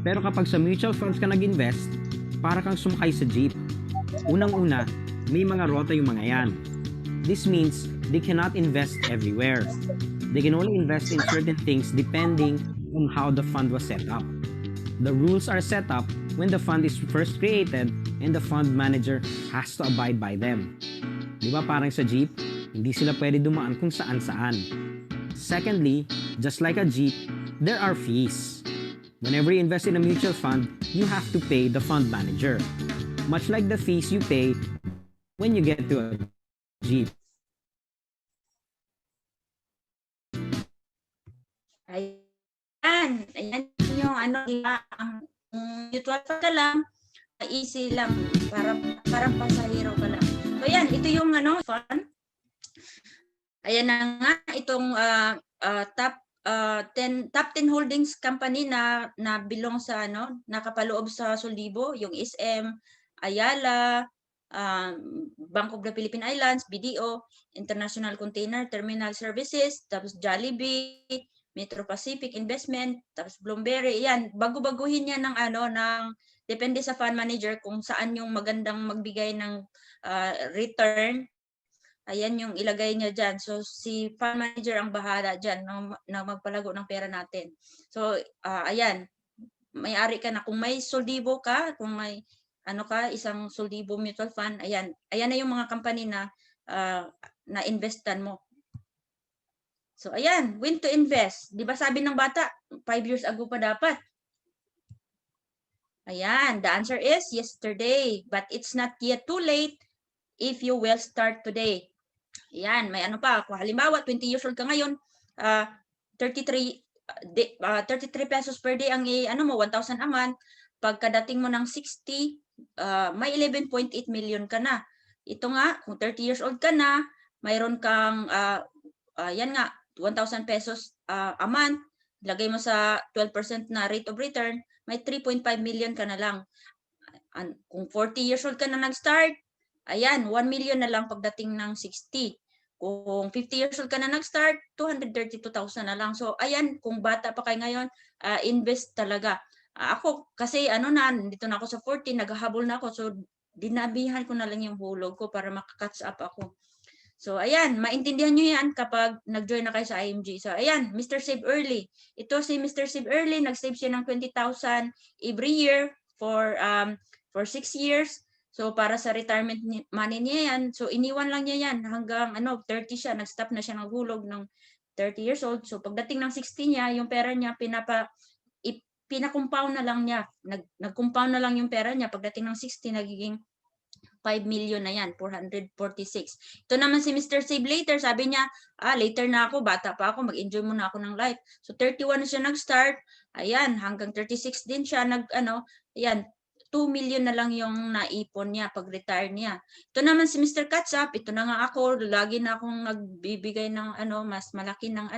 Pero kapag sa mutual funds ka nag-invest, para kang sumakay sa jeep. Unang-una, may mga rota yung mga yan. This means they cannot invest everywhere. They can only invest in certain things depending on how the fund was set up. The rules are set up when the fund is first created and the fund manager has to abide by them. Di ba parang sa jeep, hindi sila pwede dumaan kung saan-saan. Secondly, just like a jeep, there are fees. Whenever you invest in a mutual fund, you have to pay the fund manager. Much like the fees you pay when you get to a jeep. Ayan yung ano, ang mutual fund ka lang, easy lang, parang pasahero ka lang. So ayan, ito yung ano, fund. Ayan na nga, itong top 10 holdings company na belong sa ano, nakapaloob sa Soldibo, yung SM, Ayala, Bank of the Philippine Islands, BDO, International Container Terminal Services, tapos Jollibee, Metro Pacific Investment, tapos Bloomberry. Yan, bago-baguhin yan ng ano, depende sa fund manager kung saan yung magandang magbigay ng return. Ayan yung ilagay niya dyan. So si fund manager ang bahala dyan na magpalago ng pera natin. So ayan, may-ari ka na. Kung may Soldibo ka, kung may ano ka, isang Soldibo mutual fund, ayan na yung mga company na na-investan mo. So ayan, when to invest. Di ba sabi ng bata, 5 years ago pa dapat. Ayan, the answer is yesterday. But it's not yet too late if you will start today. Ayan, may ano pa. Kung halimbawa, 20 years old ka ngayon, 33 pesos per day ang ano mo, 1,000 a month. Pagkadating mo ng 60, may 11.8 million ka na. Ito nga, kung 30 years old ka na, mayroon kang, yan nga, 1,000 pesos a month, lagay mo sa 12% na rate of return, may 3.5 million ka na lang. Kung 40 years old ka na nag-start, ayan, 1 million na lang pagdating ng 60. Kung 50 years old ka na nag-start, 232,000 na lang. So, ayan, kung bata pa kayo ngayon, invest talaga. Ako, kasi dito na ako sa 40, naghahabol na ako. So, dinabihan ko na lang yung hulog ko para makakatch up ako. So, ayan, maintindihan nyo yan kapag nag-join na kayo sa IMG. So, ayan, Mr. Save Early. Ito si Mr. Save Early, nag-save siya ng 20,000 every year for 6 years. So, para sa retirement money niya yan. So, iniwan lang niya yan hanggang 30 siya. Nag-stop na siya ng hulog ng 30 years old. So, pagdating ng 60 niya, yung pera niya, pina-compound na lang niya. Nag-compound na lang yung pera niya. Pagdating ng 60, nagiging 5 million na yan, 446. Ito naman si Mr. Save Later, sabi niya, later na ako, bata pa ako, mag-enjoy muna ako ng life. So 31 na siya nag-start, ayan, hanggang 36 din siya, ayan, 2 million na lang yung naipon niya pag-retire niya. Ito naman si Mr. Catsup, ito na nga ako, lagi na akong nagbibigay ng mas malaki ng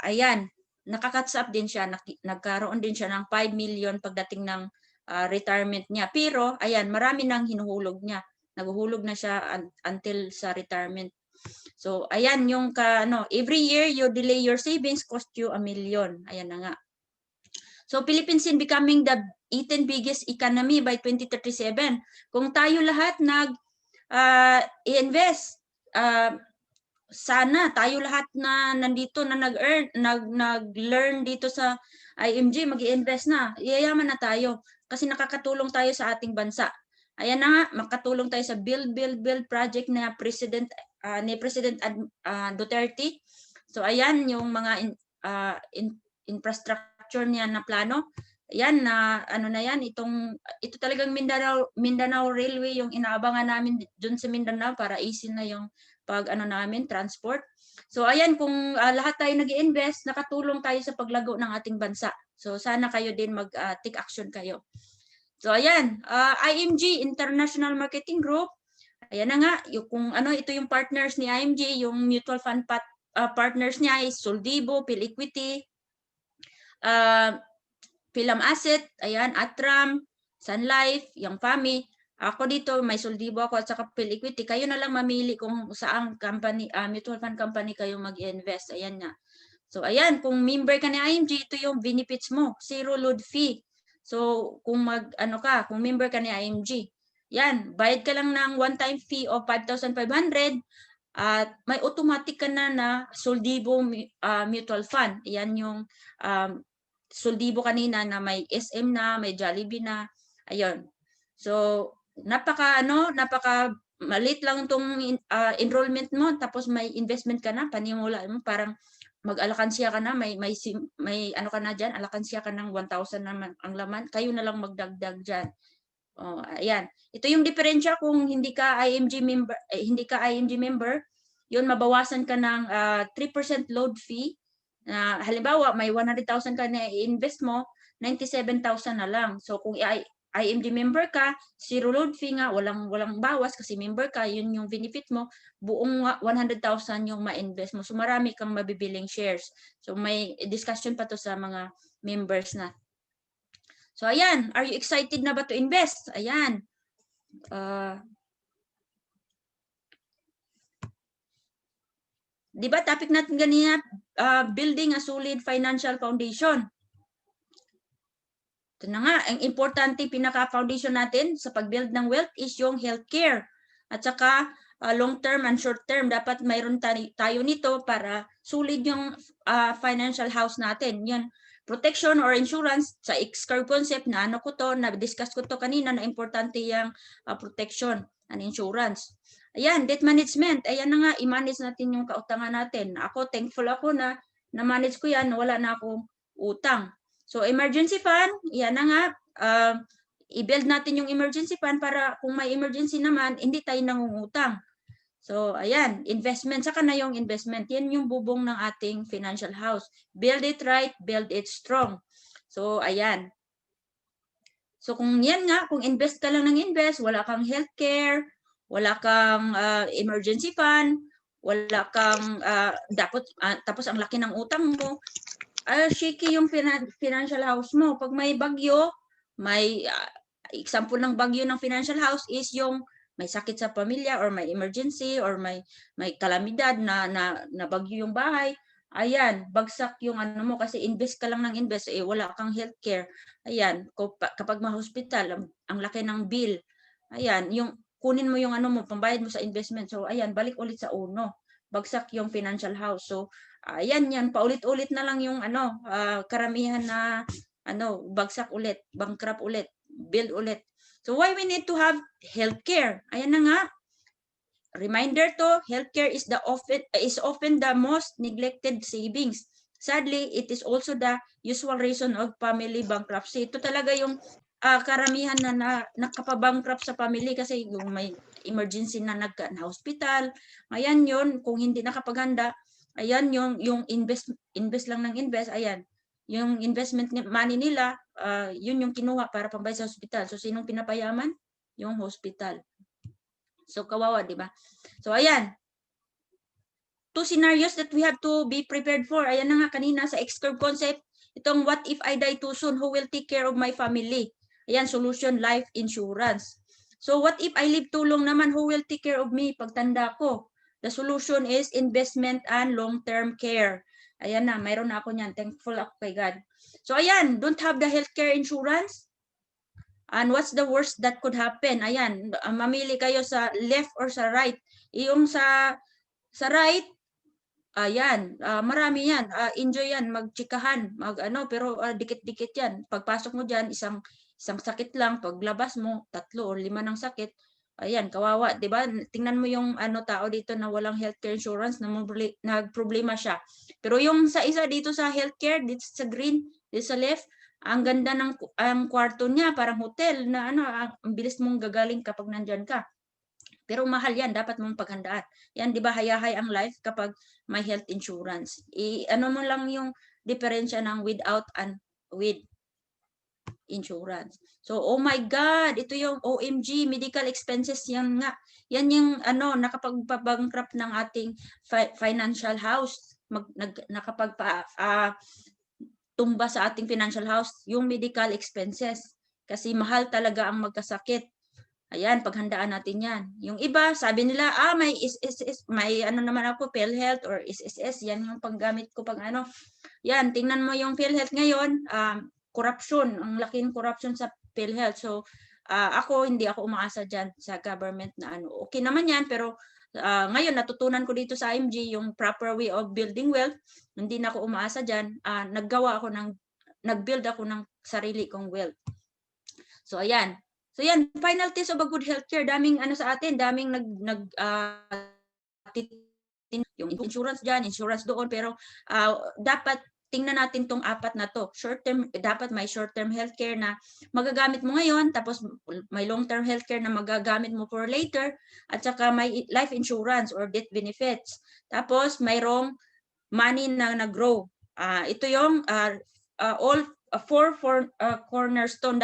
ayan, nakaka-catsup din siya, nagkaroon din siya ng 5 million pagdating ng retirement niya. Pero, ayan, marami nang hinuhulog niya. Naguhulog na siya until sa retirement. So, ayan, yung every year you delay your savings cost you 1 million. Ayan na nga. So, Philippines in becoming the 18th biggest economy by 2037. Kung tayo lahat i-invest, sana tayo lahat na nandito na nag-learn dito sa IMG, mag-i-invest na. Yayaman na tayo kasi nakakatulong tayo sa ating bansa. Ayan na nga, makatulong tayo sa build project na ni President Duterte. So ayan yung mga infrastructure niya na plano. Ayan na yan, ito talagang Mindanao Railway yung inaabangan namin doon sa Mindanao para easy na yung namin transport. So ayan, kung lahat tayo nag-i-invest, nakatulong tayo sa paglago ng ating bansa. So sana kayo din mag-take action kayo. So ayan, IMG, International Marketing Group. Ayan na nga, kung ano, ito yung partners ni IMG, yung mutual fund partners niya is Soldibo, PhilEquity, Philam Asset, ayan, Atram, Sun Life, yung FAMI. Ako dito, may Soldibo ako at saka PhilEquity. Kayo na lang mamili kung saang company, mutual fund company kayo mag-invest. Ayan nga. So ayan, kung member ka ni IMG, ito yung benefits mo, zero load fee. So kung kung member ka ni IMG, yan, bayad ka lang ng one-time fee of 5,500 at may automatic ka na Soldibo mutual fund. Yan yung Soldibo kanina na may SM na, may Jollibee na. Ayun. So napaka malit lang tong enrollment mo tapos may investment ka na, panimula mo parang mag-alakansya ka na, may ano ka na diyan, alakansya ka ng 1,000 naman ang laman, kayo na lang magdagdag diyan. Oh, ayan. Ito yung diferensya kung hindi ka IMG member, yun mabawasan ka ng 3% load fee. Halimbawa, may 100,000 ka na i-invest mo, 97,000 na lang. So kung IMG member ka, zero load fee nga, walang bawas kasi member ka, yun yung benefit mo, buong 100,000 yung ma-invest mo. So marami kang mabibiling shares. So may discussion pa to sa mga members na. So ayan, are you excited na ba to invest? Ayan. Di ba topic natin ganina, building a solid financial foundation. Ito na nga, ang importante pinaka-foundation natin sa pag-build ng wealth is yung healthcare. At saka long-term and short-term, dapat mayroon tayo nito para solid yung financial house natin. Yan, protection or insurance sa X-curve concept na ano ko to, na-discuss ko to kanina na importante yung protection and insurance. Ayan, debt management. Ayan na nga, i-manage natin yung kautangan natin. Ako, thankful ako na na-manage ko yan, wala na akong utang. So emergency fund, yan na nga, i-build natin yung emergency fund para kung may emergency naman, hindi tayo nangungutang. So ayan, investment, saka na yung investment. Yan yung bubong ng ating financial house. Build it right, build it strong. So ayan. So kung yan nga, kung invest ka lang ng invest, wala kang healthcare, wala kang emergency fund, wala kang tapos ang laki ng utang mo, shaky yung financial house mo. Pag may bagyo, may example ng bagyo ng financial house is yung may sakit sa pamilya or may emergency or may kalamidad na bagyo yung bahay. Ayan, bagsak yung ano mo kasi invest ka lang ng invest, wala kang healthcare. Ayan, kapag ma-hospital, ang laki ng bill. Ayan, yung kunin mo yung ano mo, pambayad mo sa investment. So ayan, balik ulit sa uno. Bagsak yung financial house. So ayan yan, paulit-ulit na lang yung karamihan na bagsak ulit, bankrupt ulit, build ulit. So why we need to have healthcare? Ayan na nga. Reminder to, healthcare is often the most neglected savings. Sadly, it is also the usual reason of family bankruptcy. Ito talaga yung karamihan na nakapabankrupt sa family kasi yung may emergency na hospital. Ayan yun, kung hindi nakapaghanda, ayan yung invest lang ng invest, ayan. Yung investment money nila, yun yung kinuha para pambayad sa hospital. So sinong pinapayaman? Yung hospital. So kawawa, di ba? So ayan. Two scenarios that we have to be prepared for. Ayan na nga kanina sa X-curve concept. Itong what if I die too soon? Who will take care of my family? Ayan, solution, life insurance. So what if I live too long naman? Who will take care of me pagtanda ko? The solution is investment and long-term care. Ayan na, mayroon na ako niyan. Thankful ako kay God. So ayan, don't have the healthcare insurance. And what's the worst that could happen? Ayan, mamili kayo sa left or sa right. Yung sa right, ayan, marami yan. Enjoy yan, magchikahan, pero dikit-dikit yan. Pagpasok mo dyan, isang sakit lang. Paglabas mo, 3 o 5 ng sakit. Ayan, kawawa, 'di ba? Tingnan mo yung tao dito na walang healthcare insurance, nagproblema siya. Pero yung sa isa dito sa healthcare, dito sa green, dito sa left, ang ganda ng ang kwarto niya, parang hotel na ang bilis mong gagaling kapag nandiyan ka. Pero mahal yan, dapat mong paghandaan. Yan, di ba, hayahay ang life kapag may health insurance. Ano mo lang yung diferensya ng without and with insurance. So, oh my God, ito yung OMG, medical expenses yan nga. Yan yung nakapagpabankrupt ng ating financial house. Tumba sa ating financial house, yung medical expenses. Kasi mahal talaga ang magkasakit. Ayan, paghandaan natin yan. Yung iba, sabi nila, may SSS, may naman ako, PhilHealth or SSS, yan yung panggamit ko pag Yan, tingnan mo yung PhilHealth ngayon, corruption, ang laking corruption sa PhilHealth. So, hindi ako umaasa dyan sa government na Okay naman yan, pero ngayon natutunan ko dito sa IMG yung proper way of building wealth. Hindi na ako umaasa dyan. Nag-build ako ng sarili kong wealth. So, ayan. So yan, final test of a good healthcare. Daming sa atin, daming yung insurance dyan, insurance doon, pero dapat tingnan natin tong apat na to. Dapat may short-term healthcare na magagamit mo ngayon, tapos may long-term healthcare na magagamit mo for later, at saka may life insurance or death benefits. Tapos mayroong money na nag-grow. Ito yung four cornerstone.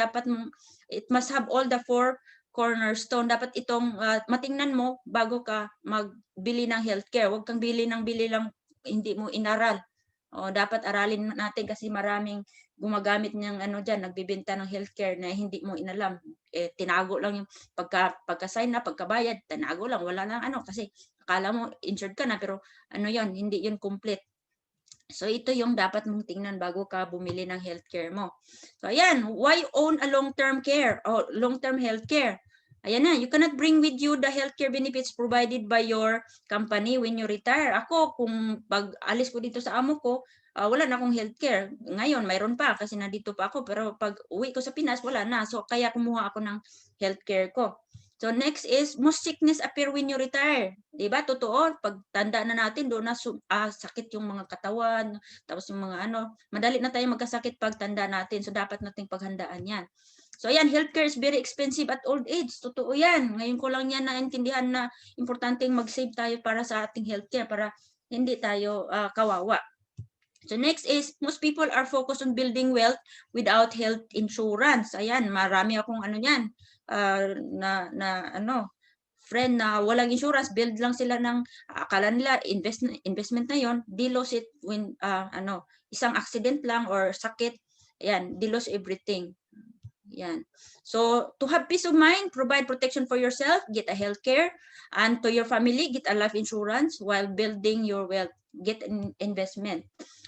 It must have all the four cornerstone. Dapat itong matingnan mo bago ka magbili ng healthcare. Huwag kang bili lang hindi mo inaral. Dapat aralin natin kasi maraming gumagamit ng dyan, nagbibenta ng healthcare na hindi mo inalam. Tinago lang yung pagka-sign na, pagkabayad, tinago lang, wala lang kasi akala mo insured ka na, pero hindi yun complete. So, ito yung dapat mong tingnan bago ka bumili ng healthcare mo. So, ayan, why own a long-term care o long-term healthcare? Ayan na, you cannot bring with you the healthcare benefits provided by your company when you retire. Ako, kung pag-alis ko dito sa amo ko, wala na akong healthcare. Ngayon, mayroon pa kasi nandito pa ako, pero pag uwi ko sa Pinas, wala na. So, kaya kumuha ako ng healthcare ko. So next is, most sickness appear when you retire. Diba? Totoo, pag tanda na natin, doon na sakit yung mga katawan, tapos yung mga madali na tayo magkasakit pag tanda natin. So dapat nating paghandaan yan. So ayan, healthcare is very expensive at old age. Totoo yan. Ngayon ko lang yan naintindihan na importanteng mag-save tayo para sa ating healthcare, para hindi tayo kawawa. So next is, most people are focused on building wealth without health insurance. Ayan, marami akong yan. Friend na walang insurance, build lang sila ng akala nila investment na yon, they lose it when isang accident lang or sakit, ayan, they lose everything. Yan. So to have peace of mind, provide protection for yourself, get a healthcare, and to your family, get a life insurance while building your wealth, get an investment.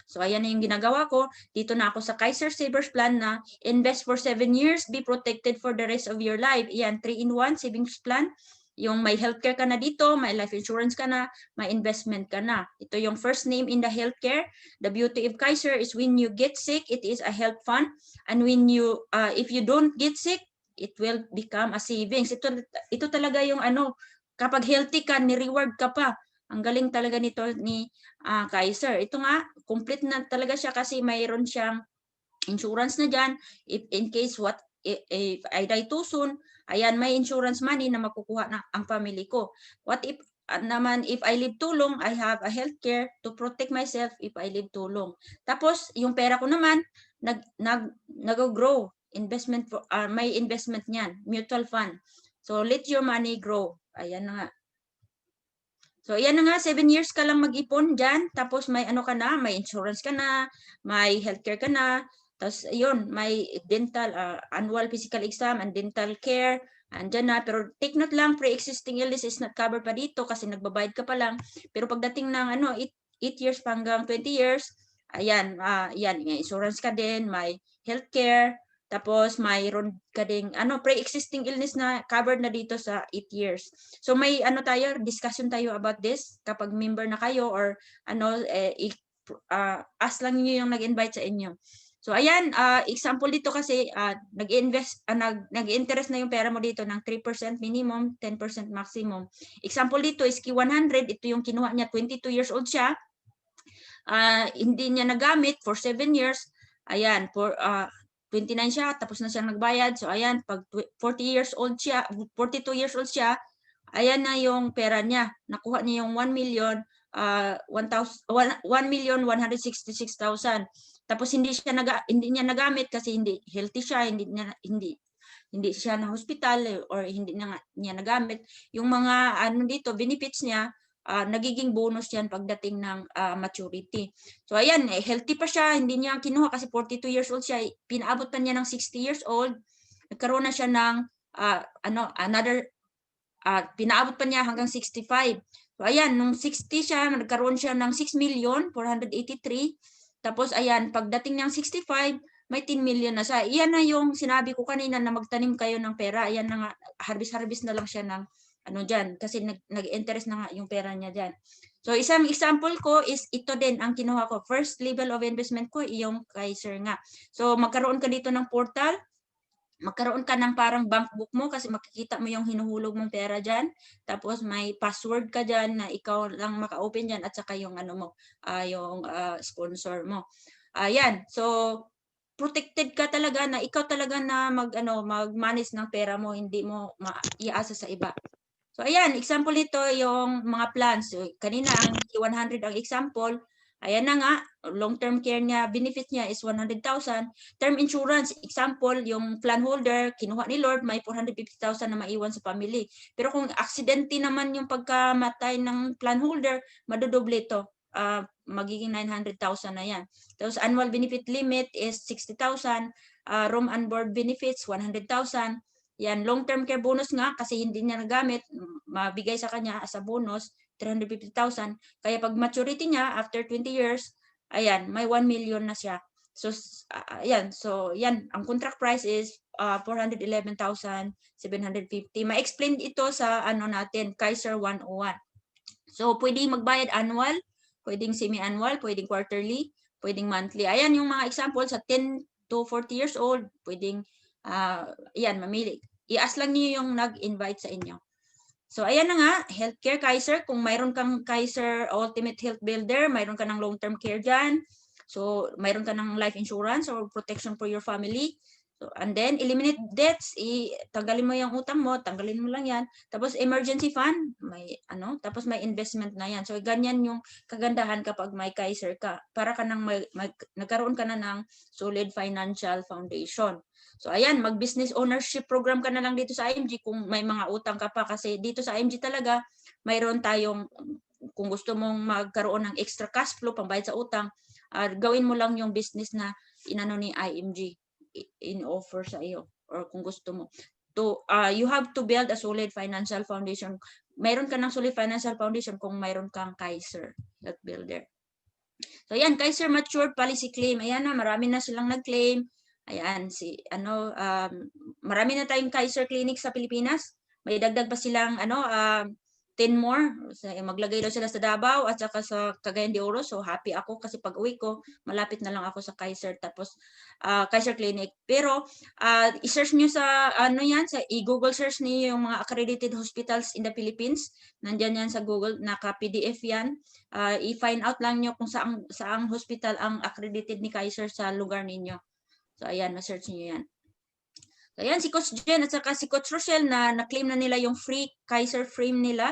So ayan na yung ginagawa ko. Dito na ako sa Kaiser Savers Plan na invest for 7 years, be protected for the rest of your life. Ayan, 3-in-1 savings plan. Yung may healthcare ka na dito, may life insurance ka na, may investment ka na. Ito yung first name in the healthcare. The beauty of Kaiser is when you get sick, it is a health fund. And when you, if you don't get sick, it will become a savings. Ito talaga yung kapag healthy ka, ni-reward ka pa. Ang galing talaga nito ni Kaiser. Ito nga, complete na talaga siya kasi mayroon siyang insurance na dyan. If in case if I die too soon, ayan, may insurance money na makukuha na ang family ko. What if naman, if I live too long, I have a healthcare to protect myself if I live too long. Tapos, yung pera ko naman, nag-grow. Investment, may investment niyan, mutual fund. So, let your money grow. Ayan na nga. So, ayan na nga, 7 years ka lang mag-ipon dyan. Tapos, may ka na, may insurance ka na, may healthcare ka na. Tapos, ayun, may dental, annual physical exam and dental care. Andyan na, pero take note lang, pre-existing illness is not covered pa dito kasi nagbabayad ka pa lang. Pero pagdating ng 8 years pa hanggang 20 years, ayan, may insurance ka din, may healthcare, tapos mayroon ka ding pre-existing illness na covered na dito sa 8 years. So may discussion tayo about this kapag member na kayo or ask lang niyo yung nag-invite sa inyo. So ayan, example dito kasi nag-interest na yung pera mo dito ng 3% minimum, 10% maximum. Example dito is Q100, ito yung kinuha niya, 22 years old siya. Hindi niya nagamit for 7 years. Ayan, for 29 siya, tapos na siya nagbayad. So ayan, pag 42 years old siya, Ayan na yung pera niya. Nakuha niya yung 1,166,000. Tapos hindi niya nagamit kasi hindi healthy siya, hindi siya na hospital or hindi niya nagamit. Yung mga dito benefits niya, nagiging bonus yan pagdating ng maturity. So ayan, healthy pa siya, hindi niya kinuha kasi 42 years old siya, pinaabot pa niya ng 60 years old. Nagkaroon na siya ng pinaabot pa niya hanggang 65. So ayan, nung 60 siya, nagkaroon siya ng 6,483,000. Tapos ayan, pagdating ng 65, may 10 million na siya. Iyan na yung sinabi ko kanina na magtanim kayo ng pera. Ayan na nga, harvest na lang siya ng dyan. Kasi nag-interest na nga yung pera niya dyan. So isang example ko is ito din ang kinuha ko. First level of investment ko, yung Kaiser nga. So magkaroon ka dito ng portal. Magkaroon ka ng parang bank book mo kasi makikita mo yung hinuhulog mong pera dyan. Tapos may password ka dyan na ikaw lang maka-open dyan at saka yung yung sponsor mo. Ayan. So, protected ka talaga na ikaw talaga na mag-manage ng pera mo, hindi mo iasa sa iba. So, ayan. Example nito yung mga plans. So, kanina ang 100 ang example. Ayan na nga, long-term care niya, benefit niya is 100,000. Term insurance, example, yung plan holder, kinuha ni Lord, may 450,000 na maiwan sa family. Pero kung aksidente naman yung pagkamatay ng plan holder, madodoble ito. Magiging 900,000 na yan. Tapos annual benefit limit is 60,000. Room and board benefits, 100,000. Yan, long-term care bonus nga kasi hindi niya nagamit, mabigay sa kanya as a bonus, 350,000. Kaya pag maturity niya, after 20 years, ayan, may 1 million na siya. So, ayan. So, yan. Ang contract price is 411,750. Ma-explain ito sa natin, Kaiser 101. So, pwedeng magbayad annual, pwedeng semi-annual, pwedeng quarterly, pwedeng monthly. Ayan yung mga example sa 10 to 40 years old, pwedeng, ayan, mamili. I-ask lang niyo yung nag-invite sa inyo. So, ayan na nga, healthcare Kaiser. Kung mayroon kang Kaiser Ultimate Health Builder, mayroon ka ng long-term care dyan. So, mayroon ka ng life insurance or protection for your family. So, and then, eliminate debts. Tanggalin mo yung utang mo, tanggalin mo lang yan. Tapos, emergency fund, tapos may investment na yan. So, ganyan yung kagandahan kapag may Kaiser ka. Para ka nang nagkaroon ka na ng solid financial foundation. So ayan, mag-business ownership program ka na lang dito sa IMG kung may mga utang ka pa kasi dito sa IMG talaga mayroon tayong, kung gusto mong magkaroon ng extra cash flow pambayad sa utang, gawin mo lang yung business na ni IMG in-offer sa iyo or kung gusto mo. You have to build a solid financial foundation. Mayroon ka ng solid financial foundation kung mayroon kang Kaiser Health Builder. So ayan, Kaiser Matured Policy Claim. Ayan na, marami na silang nag-claim. Ayan, marami na tayong Kaiser Clinic sa Pilipinas. May dagdag pa silang 10 more. Maglagay daw sila sa Davao at saka sa Cagayan de Oro. So happy ako kasi pag uwi ko, malapit na lang ako sa Kaiser tapos Kaiser Clinic. Pero i-search niyo sa sa i-Google search niyo yung mga accredited hospitals in the Philippines. Nandiyan yan sa Google, naka-PDF yan. I-find out lang niyo kung saang hospital ang accredited ni Kaiser sa lugar ninyo. So, ayan, ma-search niyo yan. So, ayan, si Coach Jen at saka si Coach Rochelle na-claim na nila yung free Kaiser frame nila.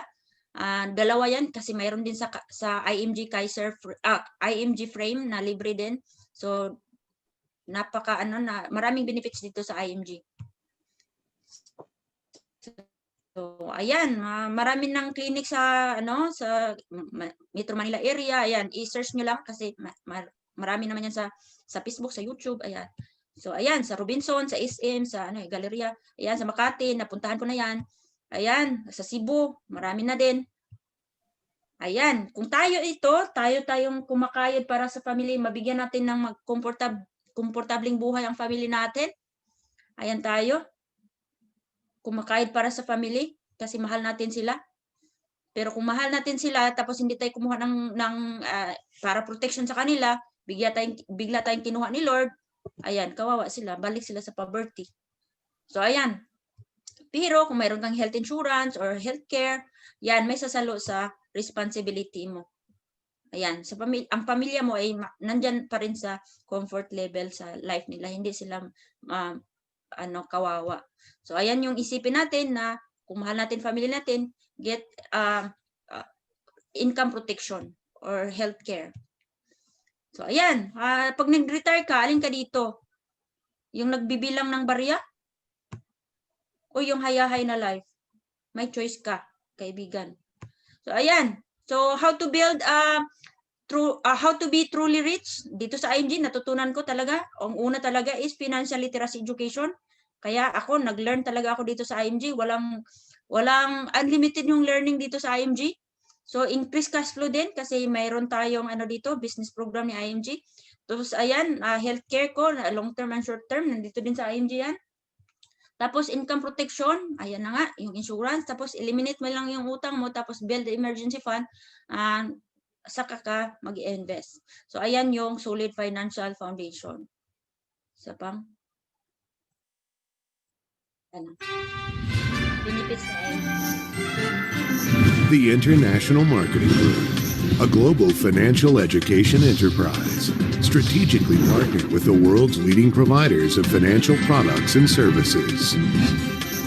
Dalawa yan kasi mayroon din sa IMG Kaiser, IMG frame na libre din. So, maraming benefits dito sa IMG. So, ayan, marami ng clinic sa Metro Manila area. Ayan, i-search nyo lang kasi marami naman yan sa Facebook, sa YouTube. Ayan. So, ayan, sa Robinson, sa SM, sa Galleria. Ayan, sa Makati, napuntahan ko na yan. Ayan, sa Cebu, marami na din. Ayan, kung tayong kumakayod para sa family, mabigyan natin ng komportabling buhay ang family natin. Ayan tayo. Kumakayod para sa family kasi mahal natin sila. Pero kung mahal natin sila tapos hindi tayo kumuha ng para protection sa kanila, bigla tayong kinuha ni Lord, ayan, kawawa sila, balik sila sa poverty. So ayan. Pero kung mayroon kang health insurance or healthcare, yan may sasalo sa responsibility mo. Ayan, ang pamilya mo ay nandyan pa rin sa comfort level sa life nila, hindi sila kawawa. So ayan yung isipin natin na kung mahal natin family natin, get uh, income protection or healthcare. So ayan, pag nag-retire ka, alin ka dito? Yung nagbibilang ng barya? O yung hayahay na life? May choice ka, kaibigan. So ayan. So how to build how to be truly rich? Dito sa IMG natutunan ko talaga, ang una talaga is financial literacy education. Kaya ako nag-learn talaga ako dito sa IMG, walang unlimited yung learning dito sa IMG. So increase cash flow din kasi mayroon tayong dito, business program ni IMG. Tapos ayan, healthcare ko, long term and short term, nandito din sa IMG yan. Tapos income protection, ayan na nga, yung insurance. Tapos eliminate mo lang yung utang mo, tapos build the emergency fund, saka ka mag-invest. So ayan yung solid financial foundation. Isa pang. Ano? Benefits na The International Marketing Group, a global financial education enterprise, strategically partnered with the world's leading providers of financial products and services,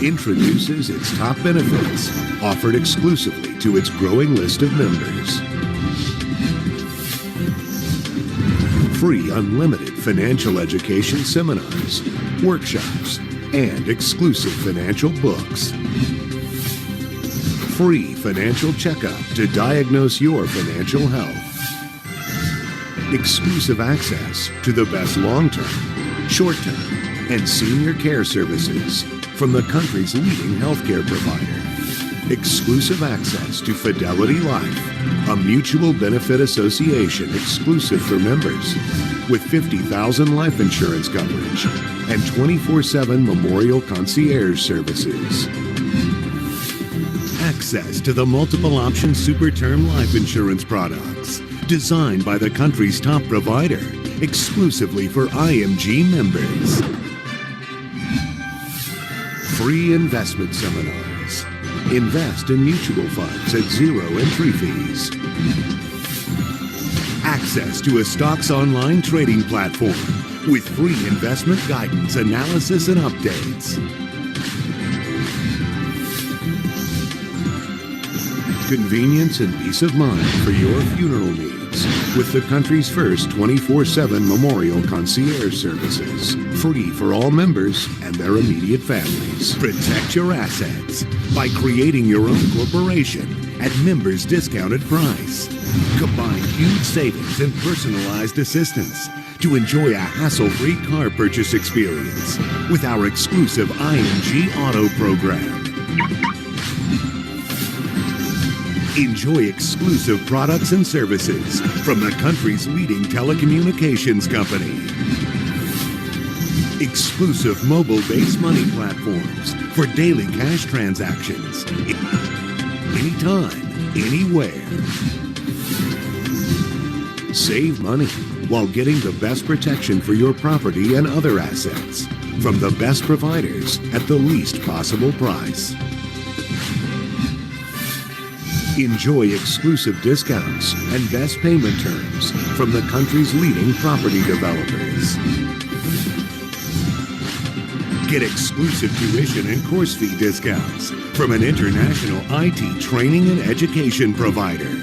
introduces its top benefits offered exclusively to its growing list of members. Free unlimited financial education seminars, workshops, and exclusive financial books. Free financial checkup to diagnose your financial health. Exclusive access to the best long-term, short-term, and senior care services from the country's leading healthcare provider. Exclusive access to Fidelity Life, a mutual benefit association exclusive for members, with 50,000 life insurance coverage and 24/7 memorial concierge services. Access to the multiple option super term life insurance products designed by the country's top provider exclusively for IMG members. Free investment seminars. Invest in mutual funds at zero entry fees. Access to a stocks online trading platform with free investment guidance, analysis, and updates. Convenience and peace of mind for your funeral needs with the country's first 24/7 memorial concierge services. Free for all members and their immediate families. Protect your assets by creating your own corporation at members' discounted price. Combine huge savings and personalized assistance to enjoy a hassle-free car purchase experience with our exclusive IMG Auto program. Enjoy exclusive products and services from the country's leading telecommunications company. Exclusive mobile-based money platforms for daily cash transactions. Anytime, anywhere. Save money while getting the best protection for your property and other assets from the best providers at the least possible price. Enjoy exclusive discounts and best payment terms from the country's leading property developers. Get exclusive tuition and course fee discounts from an international IT training and education provider.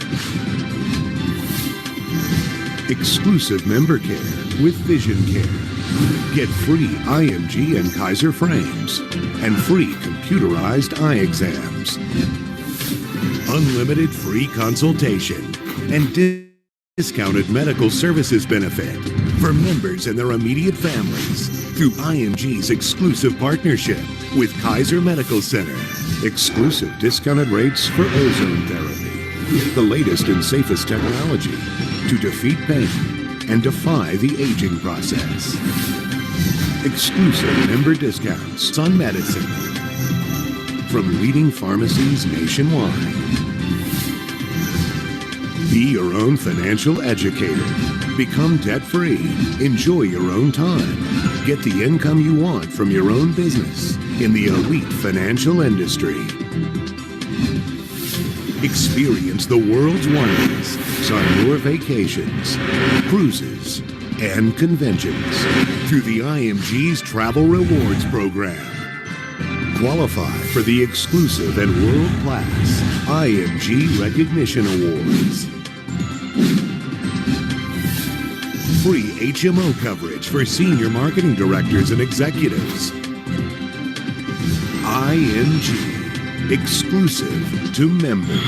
Exclusive member care with Vision Care. Get free IMG and Kaiser frames and free computerized eye exams. Unlimited free consultation and discounted medical services benefit for members and their immediate families through IMG's exclusive partnership with Kaiser Medical Center. Exclusive discounted rates for ozone therapy. The latest and safest technology to defeat pain and defy the aging process. Exclusive member discounts on medicine from leading pharmacies nationwide. Be your own financial educator. Become debt-free. Enjoy your own time. Get the income you want from your own business in the elite financial industry. Experience the world's wonders on your vacations, cruises, and conventions through the IMG's Travel Rewards program. qualify for the exclusive and world-class IMG Recognition Awards. Free HMO coverage for senior marketing directors and executives. IMG, exclusive to members.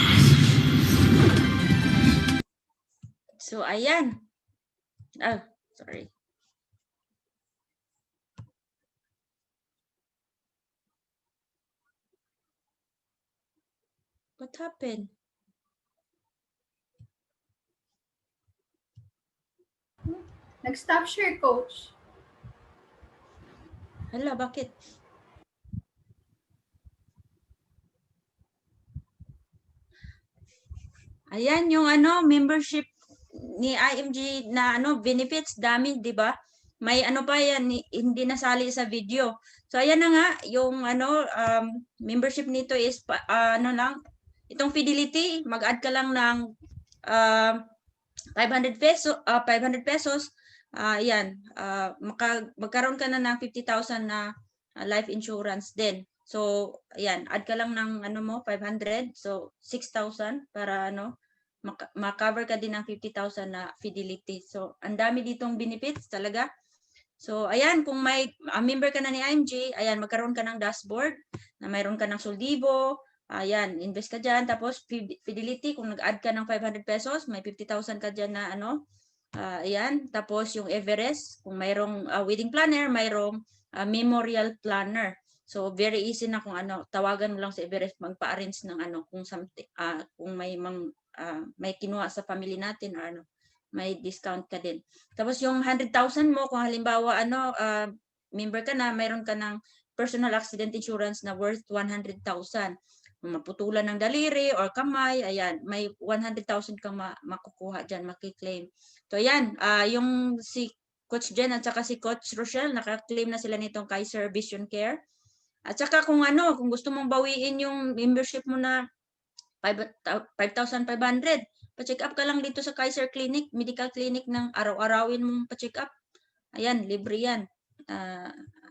So, ayan. Oh, sorry. What happened? Nag-stop share, coach. Hala, bakit? Ayan yung ano, membership ni IMG na ano, benefits dami, 'di ba? May ano pa yan, hindi nasali sa video. So ayan na nga, yung ano, membership nito is ano lang, itong Fidelity, mag-add ka lang ng 500 pesos. Ayan, magkaroon ka na ng 50,000 na life insurance din. So, ayan, add ka lang ng ano mo, 500. So, 6,000 para ano, ma-cover ka din ng 50,000 na Fidelity. So, ang dami ditong benefits talaga. So, ayan, kung may member ka na ni IMG, ayan, magkaroon ka ng dashboard na mayroon ka ng soldibo. Ayan, invest ka dyan. Tapos, Fidelity, kung nag-add ka ng 500 pesos, may 50,000 ka dyan na ano. Ayan, tapos yung Everest, kung mayroong wedding planner, mayroong memorial planner. So very easy na kung ano, tawagan mo lang sa Everest, magpa-arrange ng ano, kung something, kung may kinuha sa family natin or ano, may discount ka din. Tapos yung 100,000 mo, kung halimbawa ano, member ka na, mayroon ka ng personal accident insurance na worth 100,000. Kung maputulan ng daliri or kamay, ayan, may 100,000 kang makukuha dyan, makiklaim. So ayan, yung si Coach Jen at saka si Coach Rochelle, naka-claim na sila nitong Kaiser Vision Care. At saka kung ano, kung gusto mong bawiin yung membership mo na 5,500, pa-check up ka lang dito sa Kaiser Clinic, medical clinic ng araw-arawin mong pa-check up. Ayan, libre yan.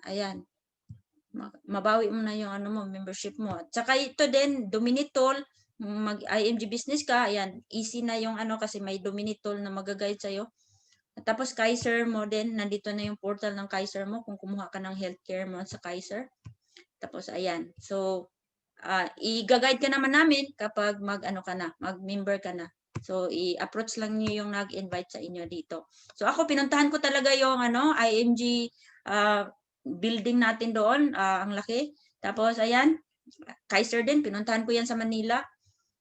Ayan. Mabawi mo na yung ano mo, membership mo. At saka ito din, Dominitol, mag-IMG business ka, ayan, easy na yung ano kasi may Dominitol na mag-guide sa'yo. At tapos Kaiser mo din, nandito na yung portal ng Kaiser mo kung kumuha ka ng healthcare mo sa Kaiser. Tapos ayan. So i-guide ka naman namin kapag mag-member ka na. So i-approach lang niyo yung nag-invite sa inyo dito. So ako pinuntahan ko talaga yung ano IMG building natin doon, ang laki. Tapos ayan, Kaiser din pinuntahan ko yan sa Manila.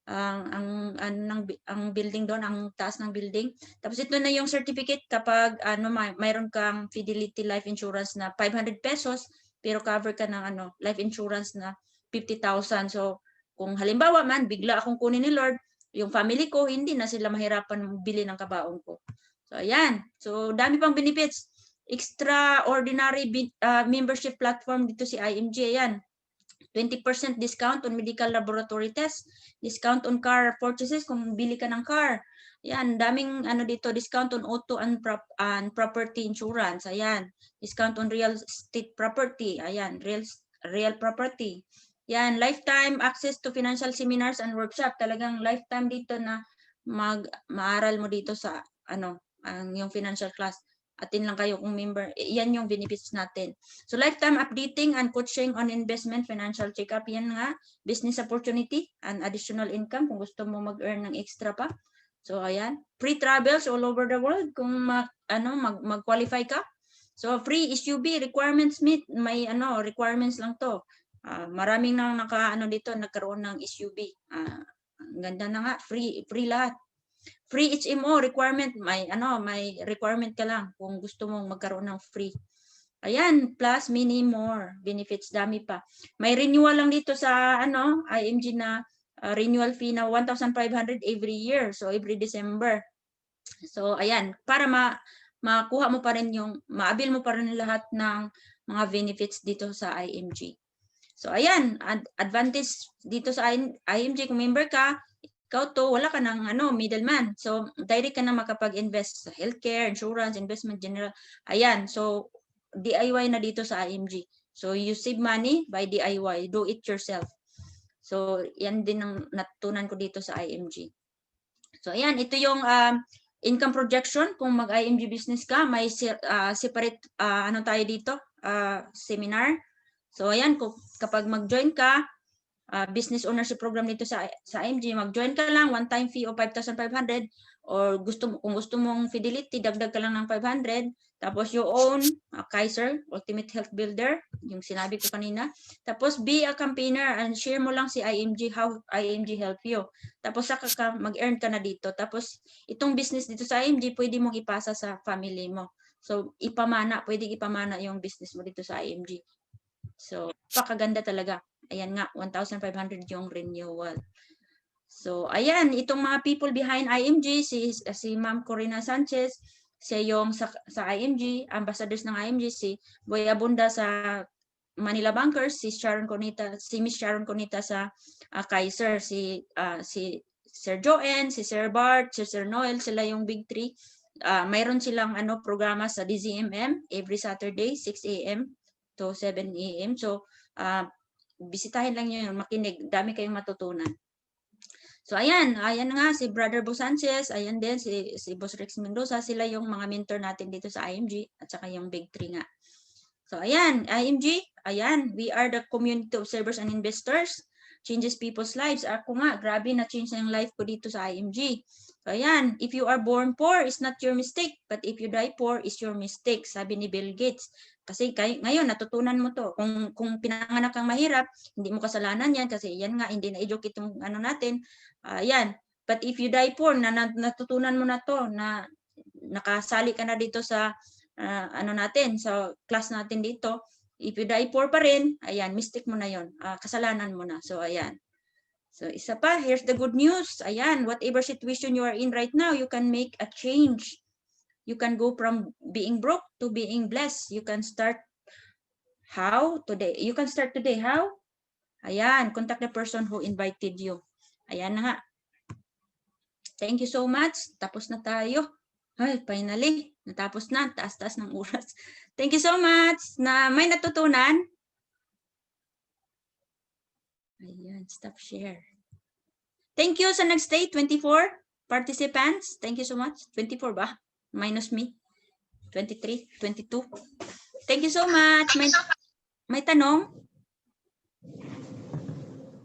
Ang building doon, ang taas ng building. Tapos ito na yung certificate kapag ano mayroon kang Fidelity Life Insurance na 500 pesos pero cover ka ng ano life insurance na 50,000. So kung halimbawa man bigla akong kunin ni Lord, yung family ko hindi na sila mahirapan bili ng kabaong ko. So ayan. So dami pang benefits. Extraordinary membership platform dito si IMG. Ayan. 20% discount on medical laboratory tests, discount on car purchases kung bili ka ng car. Ayan, daming ano dito, discount on auto and property insurance. Ayan, discount on real estate property. Ayan, real property. Ayan, lifetime access to financial seminars and workshop. Talagang lifetime dito na maaral mo dito sa ano, yung financial class. Atin lang kayo kung member. Yan yung benefits natin. So lifetime updating and coaching on investment, financial check-up. Yan nga, business opportunity and additional income kung gusto mo mag-earn ng extra pa. So ayan, free travels all over the world kung mag-qualify ka. So free SUV requirements meet, may ano requirements lang to. Maraming nang nagkaroon ng SUV. Ang ganda na nga, free lahat. Free HMO requirement, may requirement ka lang kung gusto mong magkaroon ng free. Ayan, plus many more benefits, dami pa. May renewal lang dito sa IMG na renewal fee na 1,500 every year. So every December. So ayan, para makuha mo pa rin maabil mo pa rin lahat ng mga benefits dito sa IMG. So ayan, advantage dito sa IMG kung member ka, ikaw to, wala ka ng middleman. So, direct ka na makapag-invest sa healthcare, insurance, investment, general. Ayan, so DIY na dito sa IMG. So you save money by DIY, do it yourself. So yan din ang natutunan ko dito sa IMG. So ayan, ito yung income projection. Kung mag-IMG business ka, may separate ano tayo dito, seminar. So ayan, kapag mag-join ka, business ownership program dito sa IMG, mag-join ka lang, one-time fee of 5,500, or kung gusto mong fidelity, dagdag ka lang ng 500. Tapos you own Kaiser, Ultimate Health Builder, yung sinabi ko kanina. Tapos be a campaigner and share mo lang si IMG, how IMG help you. Tapos saka mag-earn ka na dito. Tapos itong business dito sa IMG, pwede mong ipasa sa family mo. So pwede ipamana yung business mo dito sa IMG. So pakaganda talaga. Ayan nga, 1,500 yung renewal. So ayan, itong mga people behind IMG, si Ma'am Corina Sanchez, siya yung sa IMG, ambassadors ng IMG, si Boy Abunda sa Manila Bankers, si Miss Sharon Conita sa Kaiser, si Sir Joanne, si Sir Bart, si Sir Noel, sila yung big three. Mayroon silang programa sa DZMM every Saturday 6 a.m. to 7 a.m. So bisitahin lang nyo yun, makinig, dami kayong matutunan. So ayan nga si Brother Bo Sanchez, ayan din si Boss Rex Mendoza, sila yung mga mentor natin dito sa IMG at saka yung big three nga. So ayan, IMG, ayan, we are the community observers and investors, changes people's lives. Ako nga, grabe na change na yung life ko dito sa IMG. So ayan, if you are born poor, it's not your mistake, but if you die poor, it's your mistake, sabi ni Bill Gates. Kasi ngayon, natutunan mo to. Kung pinanganak kang mahirap, hindi mo kasalanan yan kasi yan nga, hindi na-educate yung natin. Yan. But if you die poor, natutunan mo na to, na nakasali ka na dito sa natin, sa class natin dito. If you die poor pa rin, ayan, mistake mo na yon, kasalanan mo na. So ayan. So isa pa, here's the good news. Ayan, whatever situation you are in right now, you can make a change. You can go from being broke to being blessed. You can start how today. You can start today. How? Ayan, contact the person who invited you. Ayan na nga. Thank you so much. Tapos na tayo. Ay, finally, natapos na. Taas-taas ng oras. Thank you so much na may natutunan. Ayan, stop share. Thank you sa nag-stay, 24 participants. Thank you so much. 24 ba? Minus me. 23, 22. Thank you so much. May tanong?